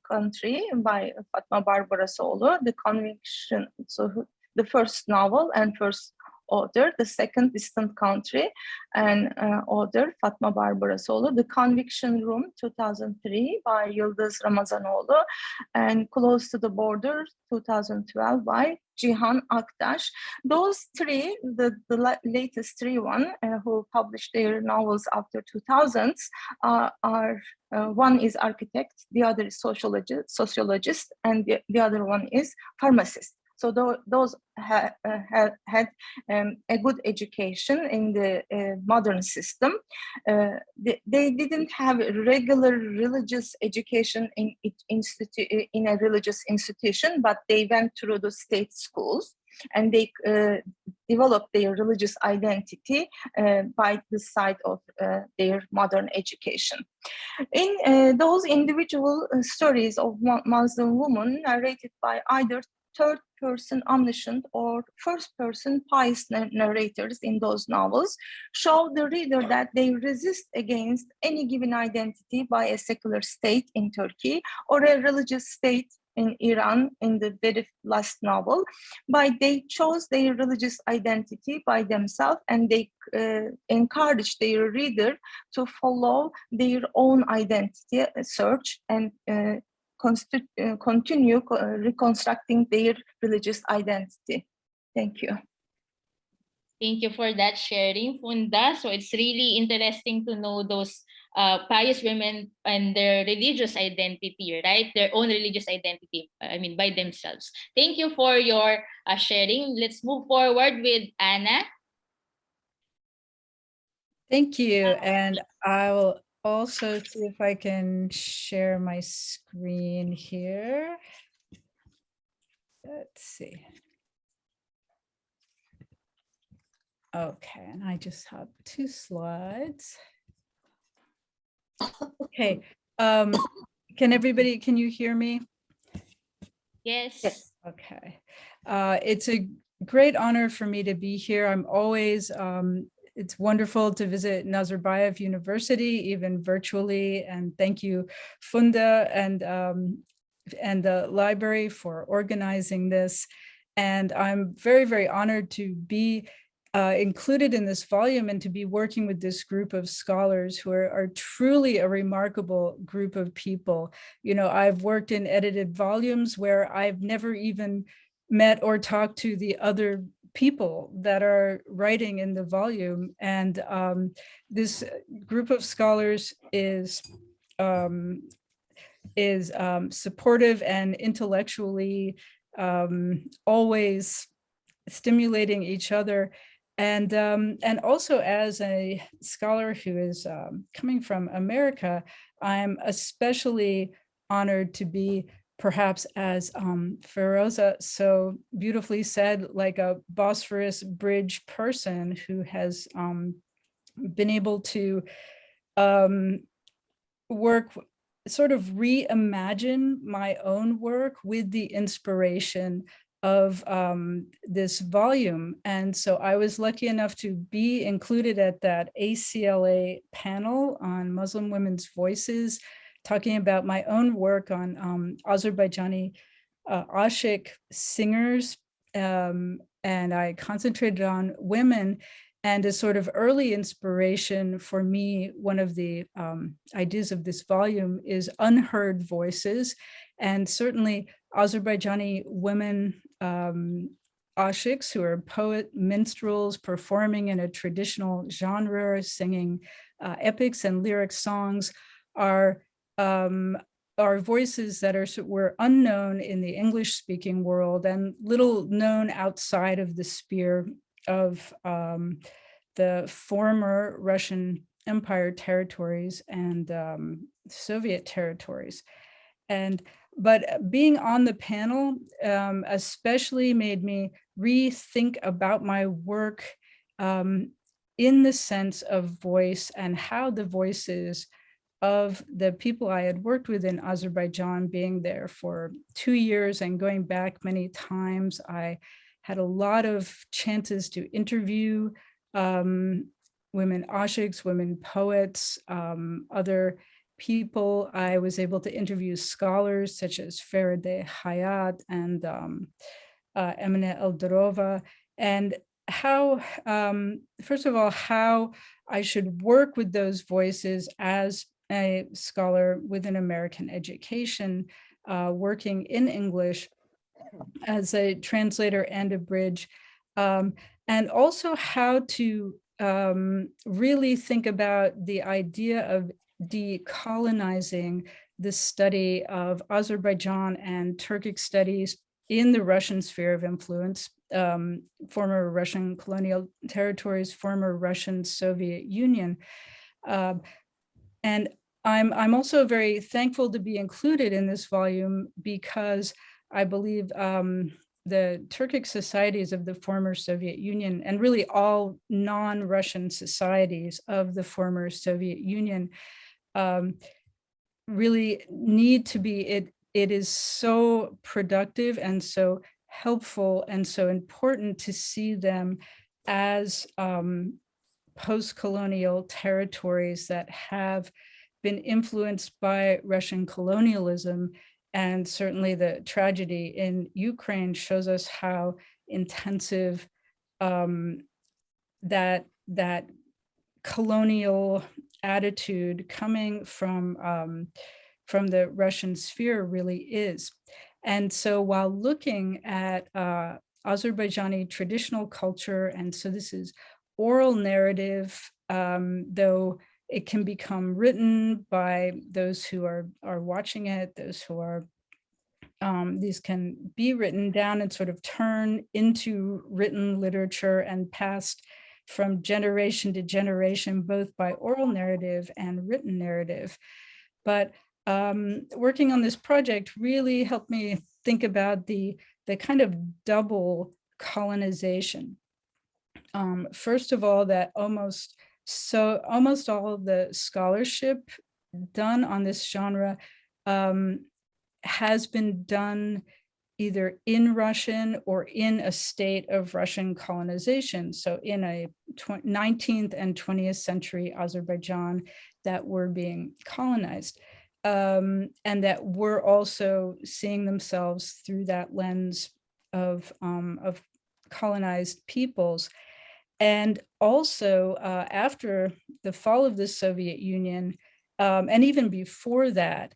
Speaker 7: Country by Fatma Barbarosoğlu, The Conviction, so the first novel and first author, the second Distant Country and author Fatma Barbarosoğlu, The Conviction Room 2003 by Yıldız Ramazanoğlu, and Close to the Border 2012 by Cihan Aktaş. Those three, the latest three who published their novels after 2000s are one is architect, the other is sociologist, and the other one is pharmacist. So those had a good education in the modern system. They didn't have regular religious education in a religious institution, but they went through the state schools, and they developed their religious identity by the side of their modern education. In those individual stories of Muslim women narrated by either third-person omniscient or first-person pious narrators in those novels show the reader that they resist against any given identity by a secular state in Turkey or a religious state in Iran in the very last novel, but they chose their religious identity by themselves, and they encourage their reader to follow their own identity search and continue reconstructing their religious identity. Thank you.
Speaker 1: Thank you for that sharing, Funda. So it's really interesting to know those pious women and their religious identity, right? Their own religious identity, I mean, by themselves. Thank you for your sharing. Let's move forward with Anna.
Speaker 8: Thank you. And I'll also see if I can share my screen here. Let's see. Okay, and I just have 2 slides. Okay, can you hear me?
Speaker 1: Yes.
Speaker 8: Okay, it's a great honor for me to be here. I'm always, it's wonderful to visit Nazarbayev University, even virtually, and thank you, Funda and the library for organizing this. And I'm very, very honored to be included in this volume and to be working with this group of scholars who are truly a remarkable group of people. You know, I've worked in edited volumes where I've never even met or talked to the other people that are writing in the volume. And this group of scholars is supportive and intellectually always stimulating each other. And also, as a scholar who is coming from America, I'm especially honored to be, perhaps as Feroza so beautifully said, like a Bosphorus bridge person who has been able to work, sort of reimagine my own work with the inspiration of this volume. And so I was lucky enough to be included at that ACLA panel on Muslim women's voices, talking about my own work on Azerbaijani Ashik singers. And I concentrated on women. And a sort of early inspiration for me, one of the ideas of this volume is unheard voices. And certainly Azerbaijani women ashiks, who are poet minstrels performing in a traditional genre, singing epics and lyric songs, are voices that were unknown in the English-speaking world and little known outside of the sphere of the former Russian Empire territories and Soviet territories. But being on the panel especially made me rethink about my work in the sense of voice and how the voices of the people I had worked with in Azerbaijan, being there for 2 years and going back many times, I had a lot of chances to interview women ashiks, women poets, other people. I was able to interview scholars such as Ferideh Hayat and Emine Eldarova, and how, first of all, how I should work with those voices as a scholar with an American education, working in English as a translator and a bridge, and also how to really think about the idea of decolonizing the study of Azerbaijan and Turkic studies in the Russian sphere of influence, former Russian colonial territories, former Russian Soviet Union. And I'm also very thankful to be included in this volume because I believe the Turkic societies of the former Soviet Union, and really all non-Russian societies of the former Soviet Union, really need to be, it is so productive and so helpful and so important to see them as post-colonial territories that have been influenced by Russian colonialism. And certainly the tragedy in Ukraine shows us how intensive that colonial attitude coming from the Russian sphere really is. And so while looking at Azerbaijani traditional culture, and so this is oral narrative, though it can become written by those who are watching it, those who are, these can be written down and sort of turn into written literature and passed from generation to generation, both by oral narrative and written narrative. But working on this project really helped me think about the kind of double colonization. First of all, that almost all of the scholarship done on this genre has been done either in Russian or in a state of Russian colonization. So in a 19th and 20th century Azerbaijan that were being colonized, and that were also seeing themselves through that lens of colonized peoples. And also after the fall of the Soviet Union, and even before that,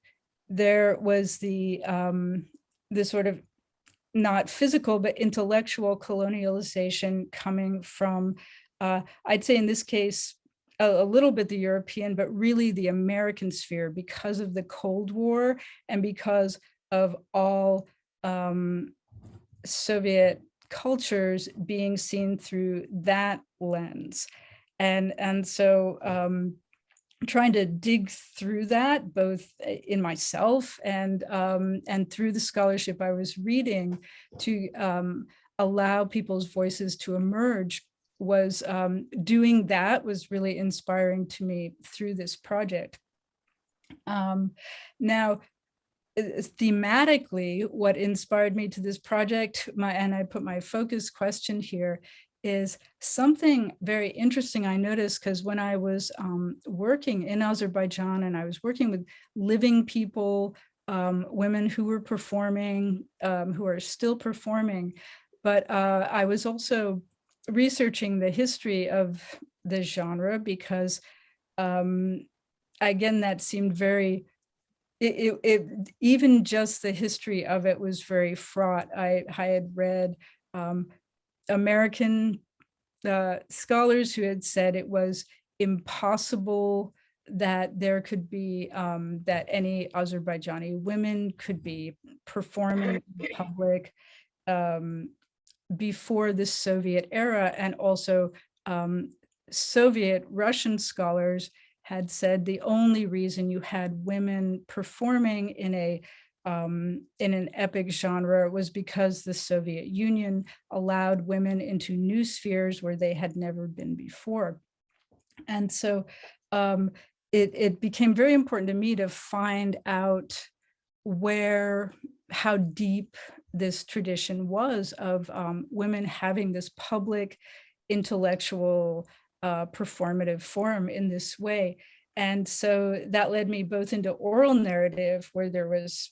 Speaker 8: there was the sort of not physical, but intellectual colonialization coming from, I'd say in this case, a little bit the European, but really the American sphere, because of the Cold War and because of all Soviet cultures being seen through that lens. And so trying to dig through that, both in myself and through the scholarship I was reading, to allow people's voices to emerge, was doing that was really inspiring to me through this project. Now, thematically, what inspired me to this project, and I put my focus question here, is something very interesting I noticed, because when I was working in Azerbaijan and I was working with living people, women who were performing, who are still performing, but I was also researching the history of the genre, because again, that seemed very, even just the history of it was very fraught. I had read American scholars who had said it was impossible that there could be, that any Azerbaijani women could be performing in public before the Soviet era. And also Soviet Russian scholars had said the only reason you had women performing in an epic genre was because the Soviet Union allowed women into new spheres where they had never been before. And so it became very important to me to find out how deep this tradition was of women having this public intellectual performative form in this way. And so that led me both into oral narrative, where there was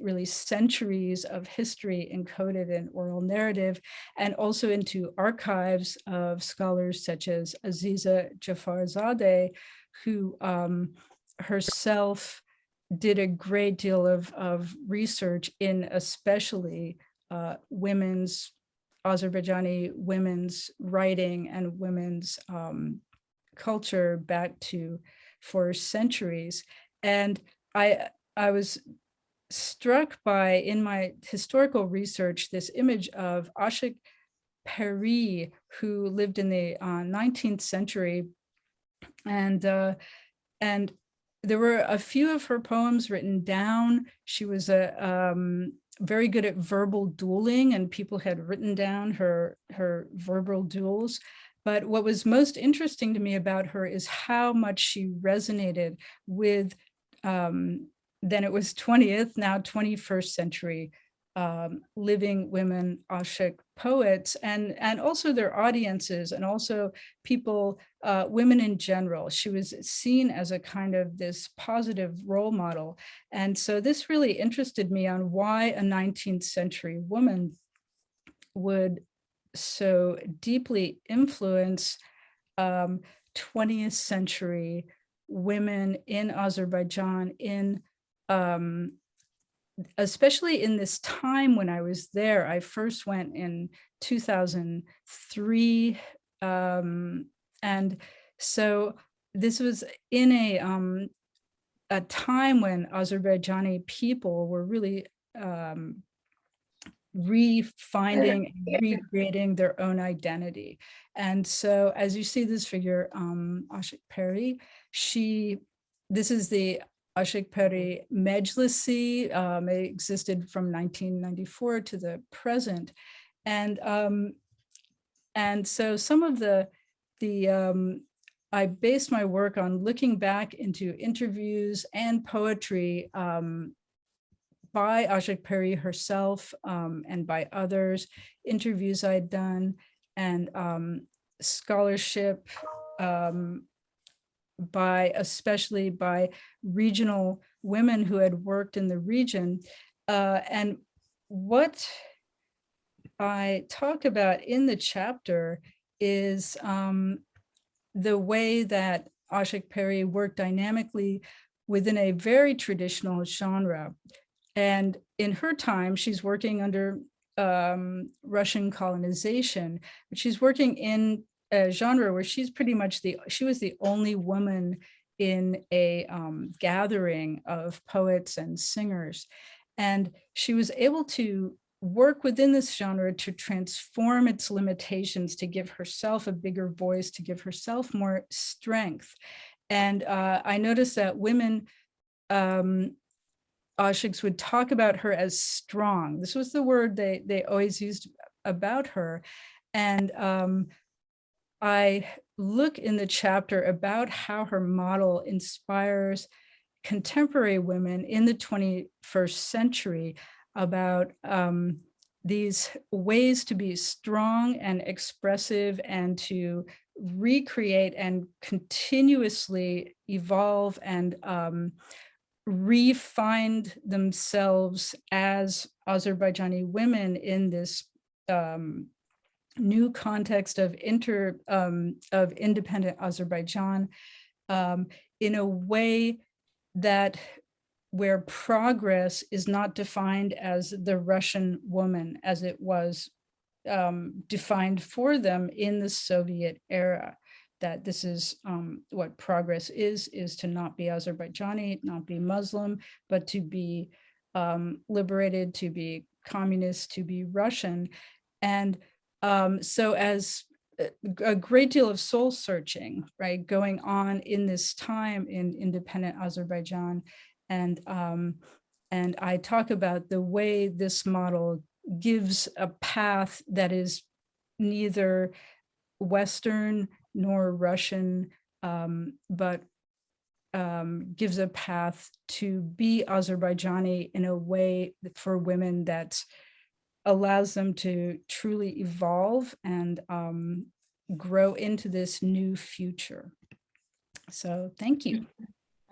Speaker 8: really centuries of history encoded in oral narrative, and also into archives of scholars such as Aziza Jafarzadeh, who herself did a great deal of research in especially Azerbaijani women's writing and women's culture back for centuries. And I was struck by, in my historical research, this image of Ashik Peri, who lived in the 19th century. And there were a few of her poems written down. She was very good at verbal dueling, and people had written down her verbal duels. But what was most interesting to me about her is how much she resonated with, then it was 20th, now 21st century living women Ashik poets, and also their audiences, and also people, women in general. She was seen as a kind of this positive role model. And so this really interested me on why a 19th century woman would so deeply influence 20th century women in Azerbaijan, in especially in this time when I was there. I first went in 2003. And so this was in a time when Azerbaijani people were really refinding and recreating their own identity. And so as you see this figure, Ashik Peri, this is the Ashik Peri Mejlisi. It existed from 1994 to the present. And so some of I based my work on looking back into interviews and poetry by Ashik Peri herself and by others, interviews I'd done, and scholarship especially by regional women who had worked in the region. And what I talk about in the chapter is the way that Ashik Peri worked dynamically within a very traditional genre. And in her time, she's working under Russian colonization, but she's working in a genre where she's pretty much she was the only woman in a gathering of poets and singers. And she was able to work within this genre to transform its limitations, to give herself a bigger voice, to give herself more strength. And I noticed that women, Ashiks would talk about her as strong. This was the word they always used about her. And I look in the chapter about how her model inspires contemporary women in the 21st century about these ways to be strong and expressive and to recreate and continuously evolve and re-find themselves as Azerbaijani women in this new context of independent Azerbaijan, in a way that where progress is not defined as the Russian woman as it was defined for them in the Soviet era, that this is what progress is to not be Azerbaijani, not be Muslim, but to be liberated, to be communist, to be Russian. And so as a great deal of soul searching, right, going on in this time in independent Azerbaijan. And I talk about the way this model gives a path that is neither Western nor Russian, but gives a path to be Azerbaijani in a way for women that allows them to truly evolve and grow into this new future. So thank you.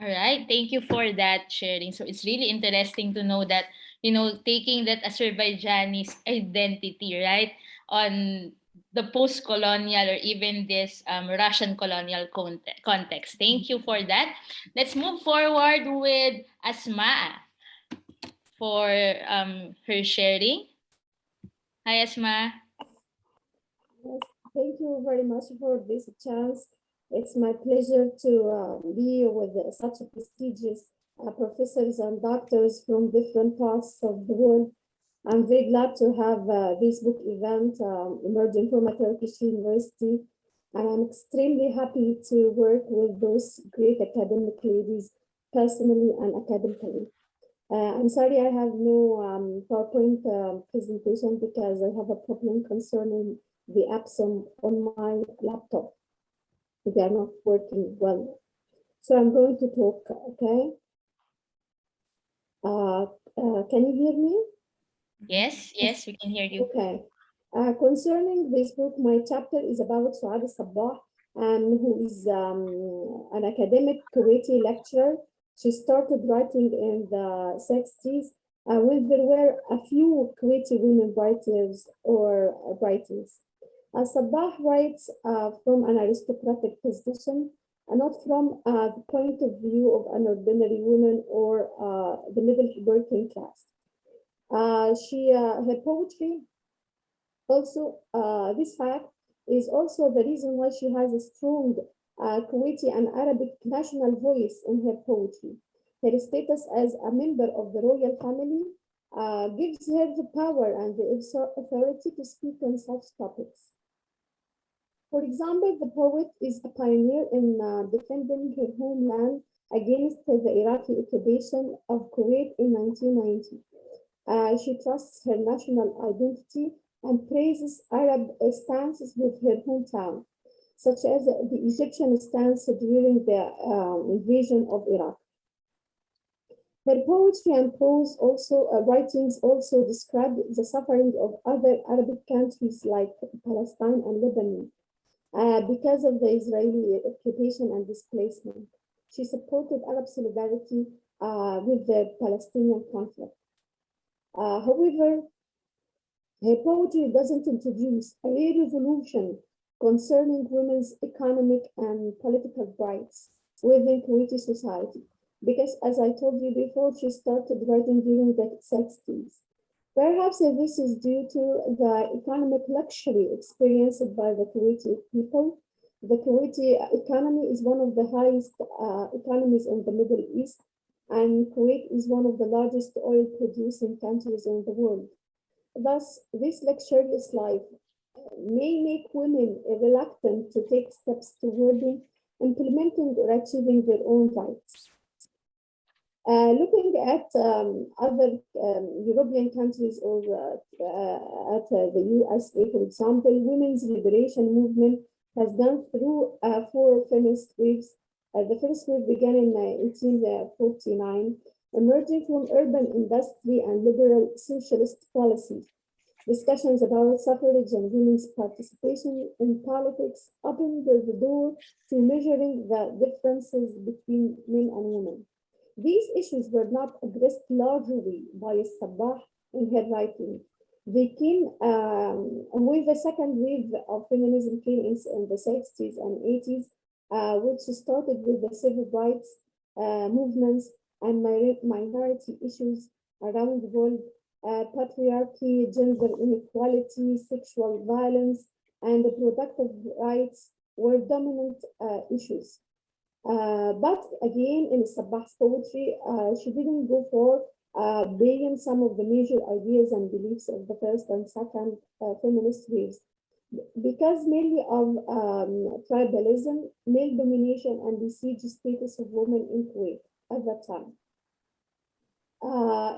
Speaker 1: All right, thank you for that sharing. So it's really interesting to know that, taking that Azerbaijani identity, right, on the post-colonial or even this Russian colonial context. Thank you for that. Let's move forward with Asma for her sharing. Hi, Asma.
Speaker 9: Yes, thank you very much for this chance. It's my pleasure to be with such a prestigious professors and doctors from different parts of the world. I'm very glad to have this book event emerging from a Turkish university. And I'm extremely happy to work with those great academic ladies personally and academically. I'm sorry I have no PowerPoint presentation because I have a problem concerning the apps on my laptop. They are not working well. So I'm going to talk, okay? Can you hear me?
Speaker 1: Yes, yes, we can hear you.
Speaker 9: Okay. Concerning this book, my chapter is about Suad Sabbah, who is an academic Kuwaiti lecturer. She started writing in the 60s when there were a few Kuwaiti women writers or writers. Sabbah writes from an aristocratic position, and not from the point of view of an ordinary woman or the middle working class. Her poetry also, this fact is also the reason why she has a strong Kuwaiti and Arabic national voice in her poetry. Her status as a member of the royal family gives her the power and the authority to speak on such topics. For example, the poet is a pioneer in defending her homeland against the Iraqi occupation of Kuwait in 1990. She trusts her national identity and praises Arab stances with her hometown, such as the Egyptian stance during the invasion of Iraq. Her poetry and prose writings also describe the suffering of other Arabic countries like Palestine and Lebanon because of the Israeli occupation and displacement. She supported Arab solidarity with the Palestinian conflict. However, her poetry doesn't introduce a revolution concerning women's economic and political rights within Kuwaiti society, because as I told you before, she started writing during the 60s. Perhaps this is due to the economic luxury experienced by the Kuwaiti people. The Kuwaiti economy is one of the highest economies in the Middle East, and Kuwait is one of the largest oil-producing countries in the world. Thus, this luxurious life may make women reluctant to take steps toward implementing or achieving their own rights. Looking at other European countries or at the USA, for example, women's liberation movement has gone through 4 feminist waves. The first wave began in 1849, emerging from urban industry and liberal socialist policies. Discussions about suffrage and women's participation in politics opened the door to measuring the differences between men and women. These issues were not addressed largely by Sabbah in her writing. They came with the second wave of feminism came in the 60s and 80s, which started with the civil rights movements and minority issues around the world. Patriarchy, gender inequality, sexual violence, and reproductive rights were dominant issues. But again, in Sabbah's poetry, she didn't go for being some of the major ideas and beliefs of the first and second feminist waves. Because mainly of tribalism, male domination, and the siege status of women in Kuwait at that time.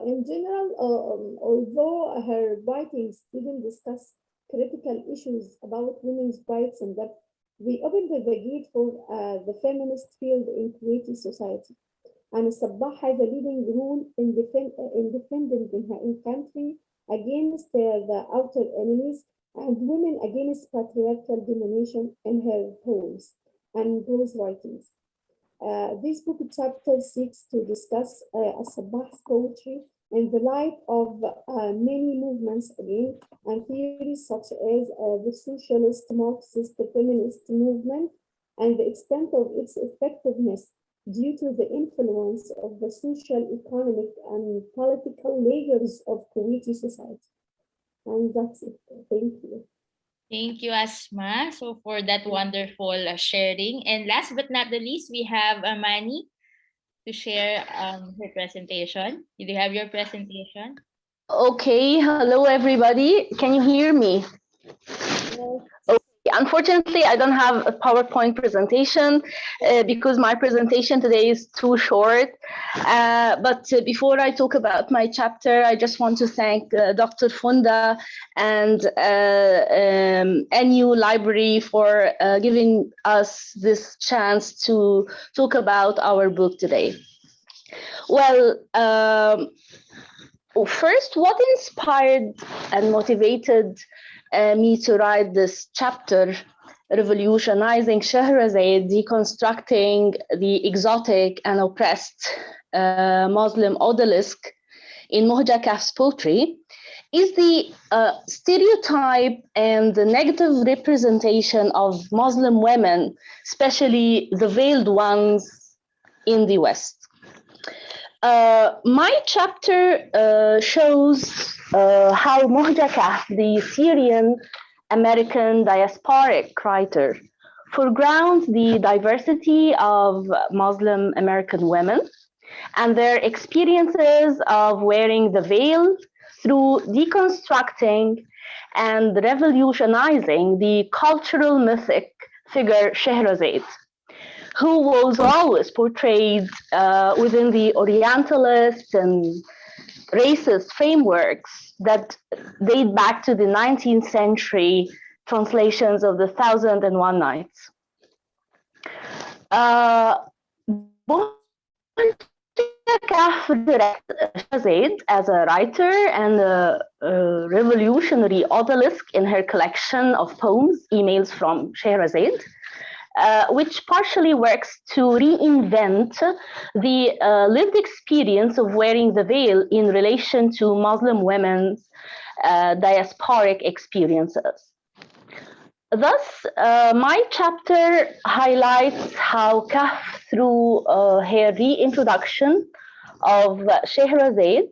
Speaker 9: In general, although her writings didn't discuss critical issues about women's rights in depth, they opened the gate for the feminist field in Kuwaiti society. And Sabbah has a leading role in defending her own country against the outer enemies and women against patriarchal domination in her poems and prose writings. This book chapter seeks to discuss Sabbah's poetry in the light of many movements again and theories such as the socialist, Marxist, feminist movement and the extent of its effectiveness due to the influence of the social, economic, and political layers of Kuwaiti society. And that's it. Thank you.
Speaker 1: Thank you, Asma, so for that wonderful sharing. And last but not the least, we have Amani. to share her presentation. Do you have your presentation?
Speaker 10: Okay, hello everybody. Can you hear me? Okay. Unfortunately, I don't have a PowerPoint presentation because my presentation today is too short. But before I talk about my chapter, I just want to thank Dr. Funda and NU Library for giving us this chance to talk about our book today. Well, first, what inspired and motivated me to write this chapter, revolutionizing Shahrazad, deconstructing the exotic and oppressed Muslim odalisque in Mohja Kahf's poetry, is the stereotype and the negative representation of Muslim women, especially the veiled ones in the West. My chapter shows how Mohja Kahf, the Syrian American diasporic writer, foregrounds the diversity of Muslim American women and their experiences of wearing the veil through deconstructing and revolutionizing the cultural mythic figure Shahrazad, who was always portrayed within the Orientalist and racist frameworks that date back to the 19th century translations of the 1001 Nights. Shahrazad as a writer and a revolutionary odalisque in her collection of poems, Emails from Shahrazad, which partially works to reinvent the lived experience of wearing the veil in relation to Muslim women's diasporic experiences. Thus, my chapter highlights how Kahf, through her reintroduction of Shahrazad,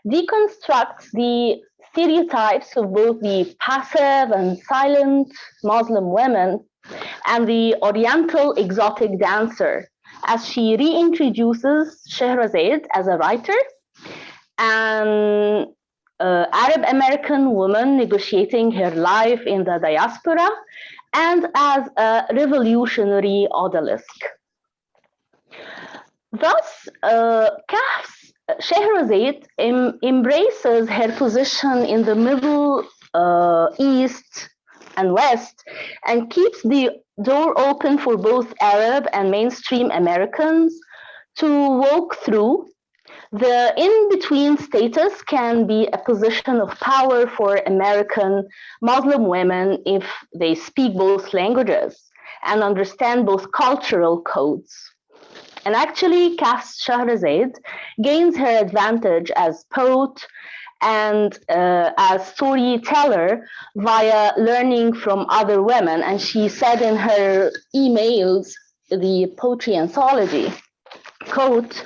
Speaker 10: deconstructs the stereotypes of both the passive and silent Muslim women and the Oriental exotic dancer, as she reintroduces Shahrazad as a writer, an Arab American woman negotiating her life in the diaspora, and as a revolutionary odalisque. Thus, Kahf's Shahrazad embraces her position in the Middle East and West, and keeps the door open for both Arab and mainstream Americans to walk through. The in-between status can be a position of power for American Muslim women if they speak both languages and understand both cultural codes. And actually, Kahf's Shahrazad gains her advantage as poet and as storyteller via learning from other women. And she said in her emails, the poetry anthology, quote,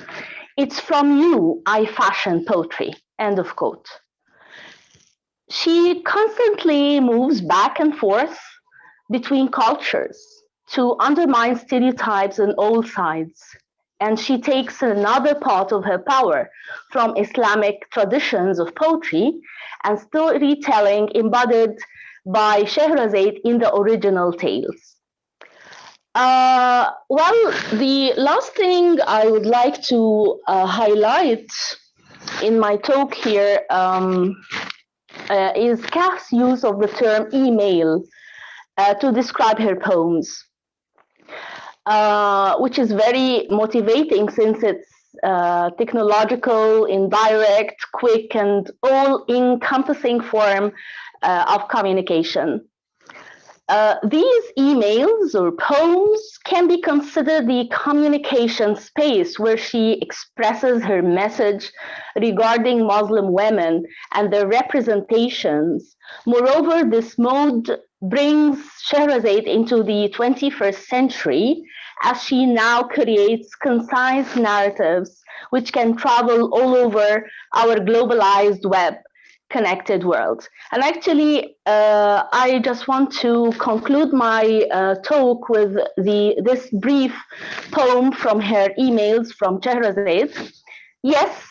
Speaker 10: "It's from you I fashion poetry," end of quote. She constantly moves back and forth between cultures to undermine stereotypes on all sides. And she takes another part of her power from Islamic traditions of poetry and storytelling embodied by Shahrazad in the original tales. Well, the last thing I would like to highlight in my talk here is Kahf's use of the term email to describe her poems. Which is very motivating since it's technological, indirect, quick, and all-encompassing form of communication. These emails or poems can be considered the communication space where she expresses her message regarding Muslim women and their representations. Moreover, this mode brings Shahrazad into the 21st century as she now creates concise narratives which can travel all over our globalized web, connected world. And actually, I just want to conclude my talk with this brief poem from her emails from Scheherazade. Yes,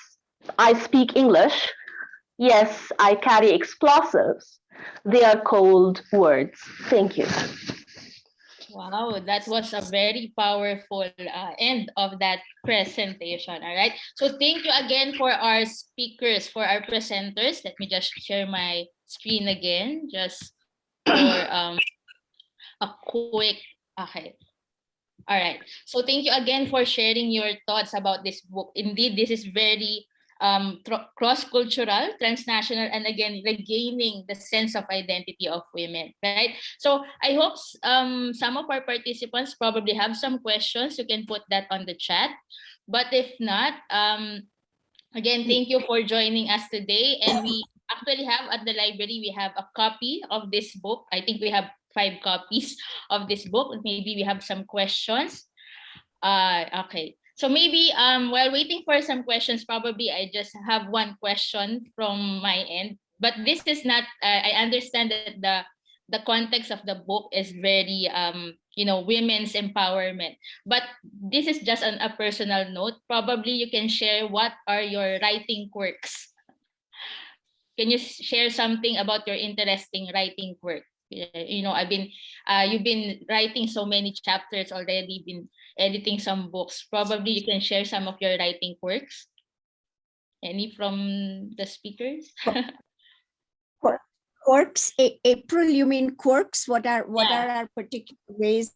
Speaker 10: I speak English. Yes, I carry explosives. They are called words. Thank you.
Speaker 1: Wow, that was a very powerful end of that presentation. All right. So thank you again for our speakers, for our presenters. Let me just share my screen again, just for a quick, okay. All right. So thank you again for sharing your thoughts about this book. Indeed, this is very cross-cultural, transnational, and again, regaining the sense of identity of women, right? So I hope some of our participants probably have some questions. You can put that on the chat. But if not, again, thank you for joining us today. And we actually have at the library, we have a copy of this book. I think we have 5 copies of this book. Maybe we have some questions. Okay. So maybe while waiting for some questions, probably I just have one question from my end. But this is not, I understand that the context of the book is very, women's empowerment. But this is just on a personal note. Probably you can share what are your writing quirks. Can you share something about your interesting writing quirk? I've been, you've been writing so many chapters already, been editing some books. Probably you can share some of your writing quirks. Any from the speakers?
Speaker 3: Quirks, April, you mean quirks? What are our particular ways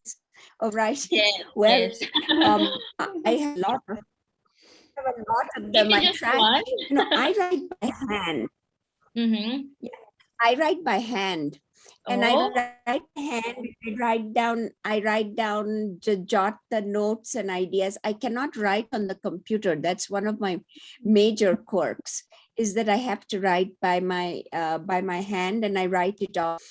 Speaker 3: of writing?
Speaker 1: Yes,
Speaker 3: Well,
Speaker 1: yes.
Speaker 3: I have a lot of them. I try, I write by hand.
Speaker 1: Mm-hmm.
Speaker 3: Yeah, I write by hand. And I write down, to jot the notes and ideas. I cannot write on the computer. That's one of my major quirks, is that I have to write by my hand, and I write it off.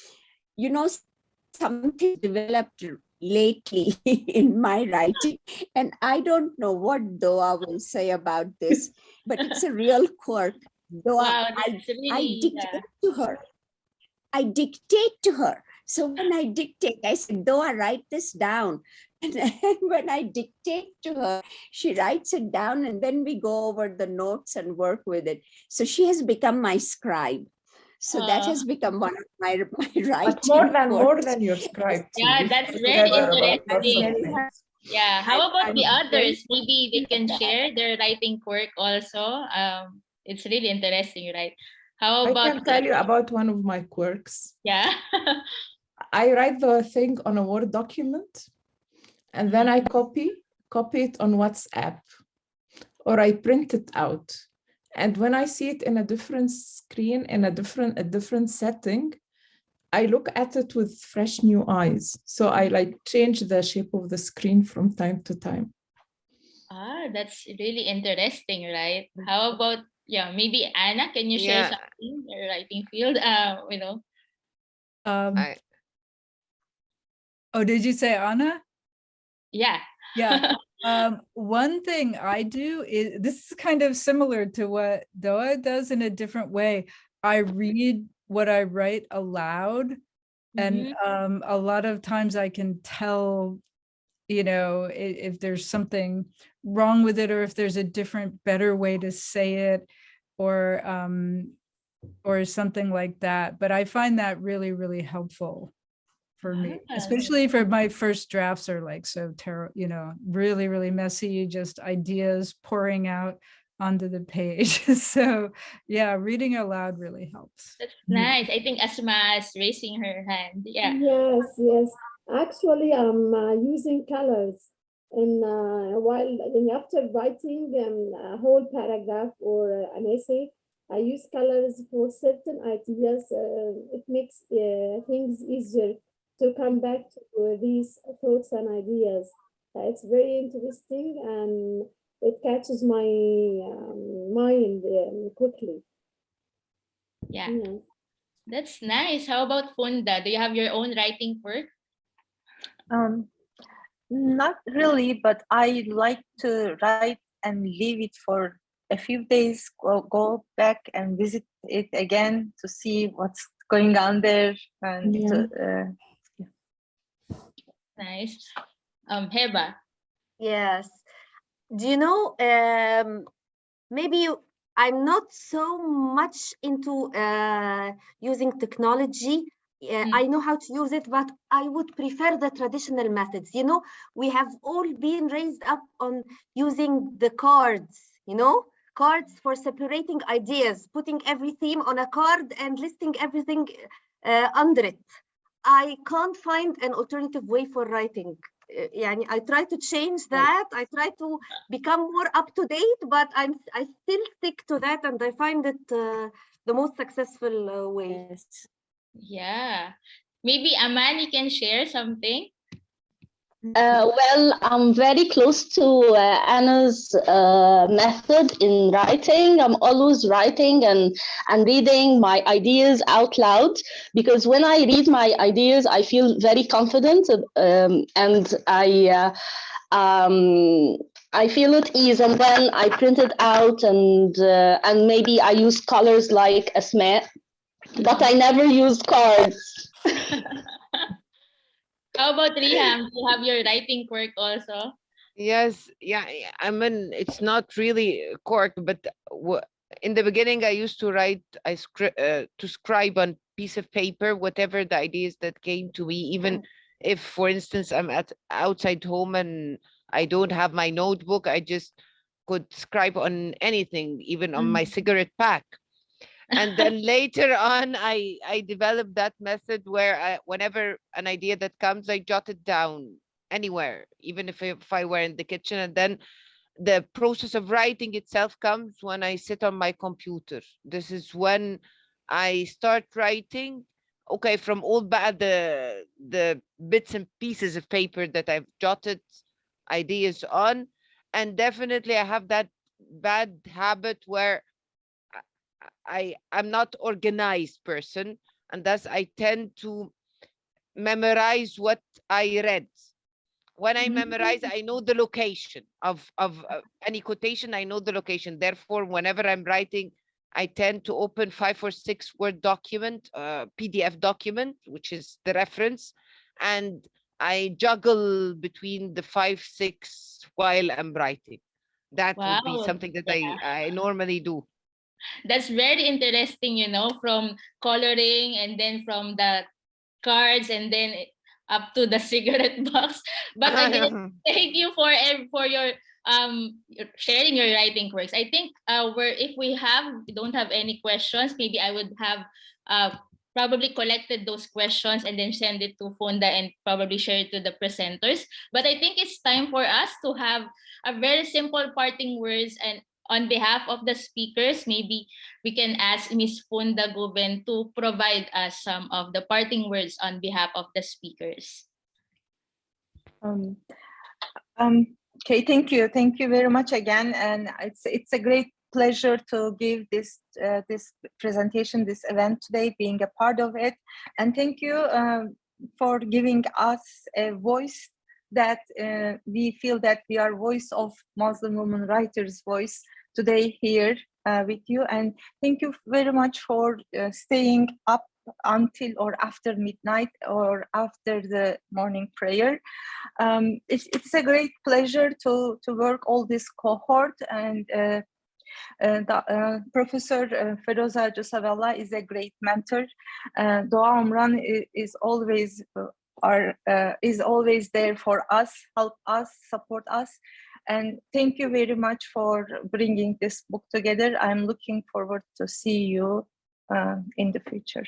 Speaker 3: Something developed lately in my writing, and I don't know what Doaa will say about this, but it's a real quirk. Doaa, I dictate to her. I dictate to her. So when I dictate, I said, Doaa, write this down. And when I dictate to her, she writes it down, and then we go over the notes and work with it. So she has become my scribe. So that has become one of my writing.
Speaker 4: But more than your scribe.
Speaker 1: Yeah, that's very interesting. Yeah. How about the others? Maybe they can share their writing quirk also. It's really interesting, right? How about?
Speaker 4: I can tell you about one of my quirks.
Speaker 1: Yeah.
Speaker 4: I write the thing on a Word document, and then I copy it on WhatsApp, or I print it out. And when I see it in a different screen, in a different setting, I look at it with fresh new eyes. So I change the shape of the screen from time to time.
Speaker 1: That's really interesting, right? How about, maybe Anna, can you share something in your writing field?
Speaker 8: Oh, did you say Anna?
Speaker 1: Yeah.
Speaker 8: Yeah. One thing I do is, this is kind of similar to what Doaa does in a different way. I read what I write aloud. And a lot of times I can tell, if there's something wrong with it, or if there's a different, better way to say it, or something like that. But I find that really, really helpful for me, especially for my first drafts are so terrible, really, really messy, just ideas pouring out onto the page. So yeah, reading aloud really helps.
Speaker 1: That's nice. I think Asma is raising her hand. Yeah.
Speaker 9: Yes. Actually, I'm using colors, and after writing a whole paragraph or an essay, I use colors for certain ideas. It makes things easier to come back to these thoughts and ideas. It's very interesting, and it catches my mind quickly.
Speaker 1: Yeah. That's nice. How about Funda? Do you have your own writing quirk?
Speaker 7: Not really, but I like to write and leave it for a few days go back and visit it again to see what's going on there. And
Speaker 1: nice. Heba.
Speaker 5: Yes. Do you know, maybe I'm not so much into using technology. I know how to use it, but I would prefer the traditional methods. You know, we have all been raised up on using the cards, you know, cards for separating ideas, putting every theme on a card and listing everything under it. I can't find an alternative way for writing. I try to change that. I try to become more up to date, but I still stick to that, and I find it the most successful way.
Speaker 1: Yes. Yeah. Maybe Amani can share something.
Speaker 10: Well, I'm very close to Anna's method in writing. I'm always writing and reading my ideas out loud, because when I read my ideas, I feel very confident, and I feel at ease. And then I print it out, and maybe I use colors like Asma, but I never used cards.
Speaker 1: How about Riham? Do you have your writing quirk also?
Speaker 6: Yes, yeah. I mean, it's not really a quirk, but in the beginning, I used to write, to scribe on piece of paper, whatever the ideas that came to me, even if, for instance, I'm outside home and I don't have my notebook, I just could scribe on anything, even on my cigarette pack. And then later on, I developed that method where whenever an idea that comes, I jot it down anywhere, even if I were in the kitchen. And then the process of writing itself comes when I sit on my computer. This is when I start writing, okay, from all the bits and pieces of paper that I've jotted ideas on. And definitely I have that bad habit where I'm not organized person, and thus I tend to memorize what I read. When I memorize, I know the location of any quotation. I know the location. Therefore, whenever I'm writing, I tend to open 5 or 6 word document, PDF document, which is the reference, and I juggle between the 5, 6 while I'm writing. That would be something that I normally do.
Speaker 1: That's very interesting, you know, from coloring and then from the cards and then up to the cigarette box. But again, thank you for your sharing your writing works. I think if we don't have any questions, maybe I would have probably collected those questions and then send it to Funda and probably share it to the presenters. But I think it's time for us to have a very simple parting words, and on behalf of the speakers, maybe we can ask Ms. Funda Guven to provide us some of the parting words on behalf of the speakers.
Speaker 7: Okay, thank you very much again, and it's a great pleasure to give this presentation, this event today, being a part of it, and thank you for giving us a voice that we feel that we are voice of Muslim women writers' voice today here with you. And thank you very much for staying up until or after midnight or after the morning prayer. It's a great pleasure to work all this cohort, and Professor Feroza Jussawalla is a great mentor. Doaa Omran is always there for us, help us, support us. And thank you very much for bringing this book together. I'm looking forward to see you in the future.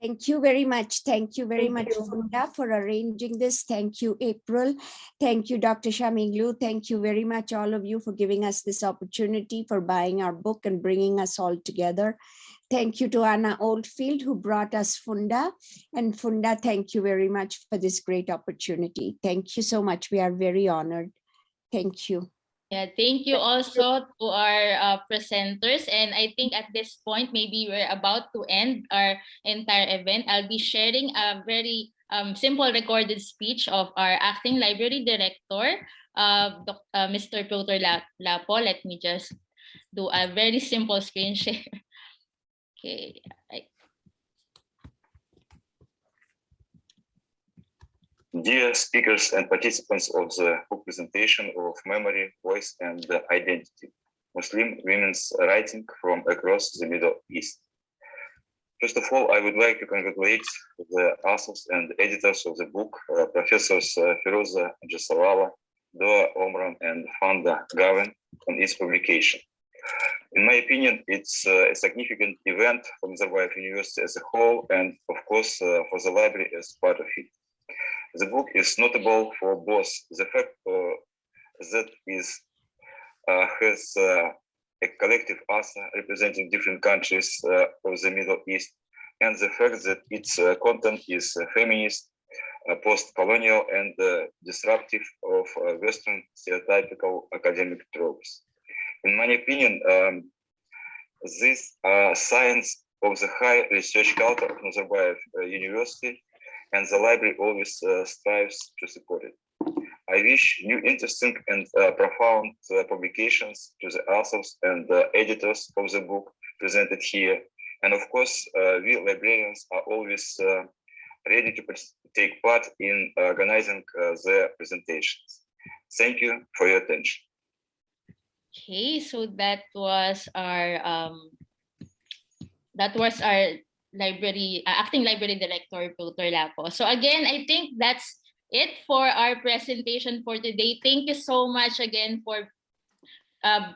Speaker 3: Thank you very much. Thank you very much, Funda, for arranging this. Thank you, April. Thank you, Dr. Shamiglu. Thank you very much, all of you, for giving us this opportunity, for buying our book and bringing us all together. Thank you to Anna Oldfield, who brought us Funda. And Funda, thank you very much for this great opportunity. Thank you so much. We are very honored. Thank you.
Speaker 1: Yeah, thank you also to our presenters. And I think at this point, maybe we're about to end our entire event. I'll be sharing a very simple recorded speech of our acting library director, Mr. Piotr Lapo. Let me just do a very simple screen share. Okay.
Speaker 11: Dear speakers and participants of the book presentation of Memory, Voice, and Identity, Muslim Women's Writing from Across the Middle East. First of all, I would like to congratulate the authors and editors of the book, Professors Feroza, Jussawalla, Doaa, Omran, and Funda Guven, on its publication. In my opinion, it's a significant event for Nazarbayev University as a whole, and of course, for the library as part of it. The book is notable for both the fact that it has a collective author representing different countries of the Middle East, and the fact that its content is feminist, post-colonial, and disruptive of Western stereotypical academic tropes. In my opinion, this signs of the high research culture of Nazarbayev University, and the library always strives to support it. I wish new interesting and profound publications to the authors and editors of the book presented here. And of course, we librarians are always ready to take part in organizing the presentations. Thank you for your attention.
Speaker 1: Okay, so that was our library acting library director, Dr. Lapo. So again, I think that's it for our presentation for today. Thank you so much again for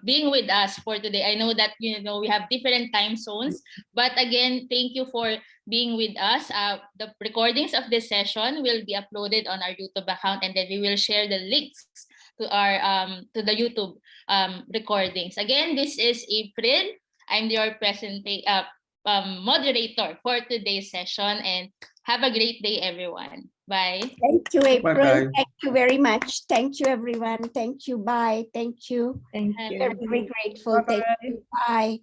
Speaker 1: being with us for today. I know that we have different time zones, but again, thank you for being with us. The recordings of this session will be uploaded on our YouTube account, and then we will share the links to our to the YouTube recordings. Again, this is April. I'm your moderator for today's session, and have a great day, everyone. Bye.
Speaker 3: Thank you, April.
Speaker 2: Bye-bye.
Speaker 3: Thank you very much. Thank you, everyone. Thank you. Bye. Thank you.
Speaker 8: Thank
Speaker 3: We're
Speaker 8: you.
Speaker 3: very grateful. Thank you. Bye.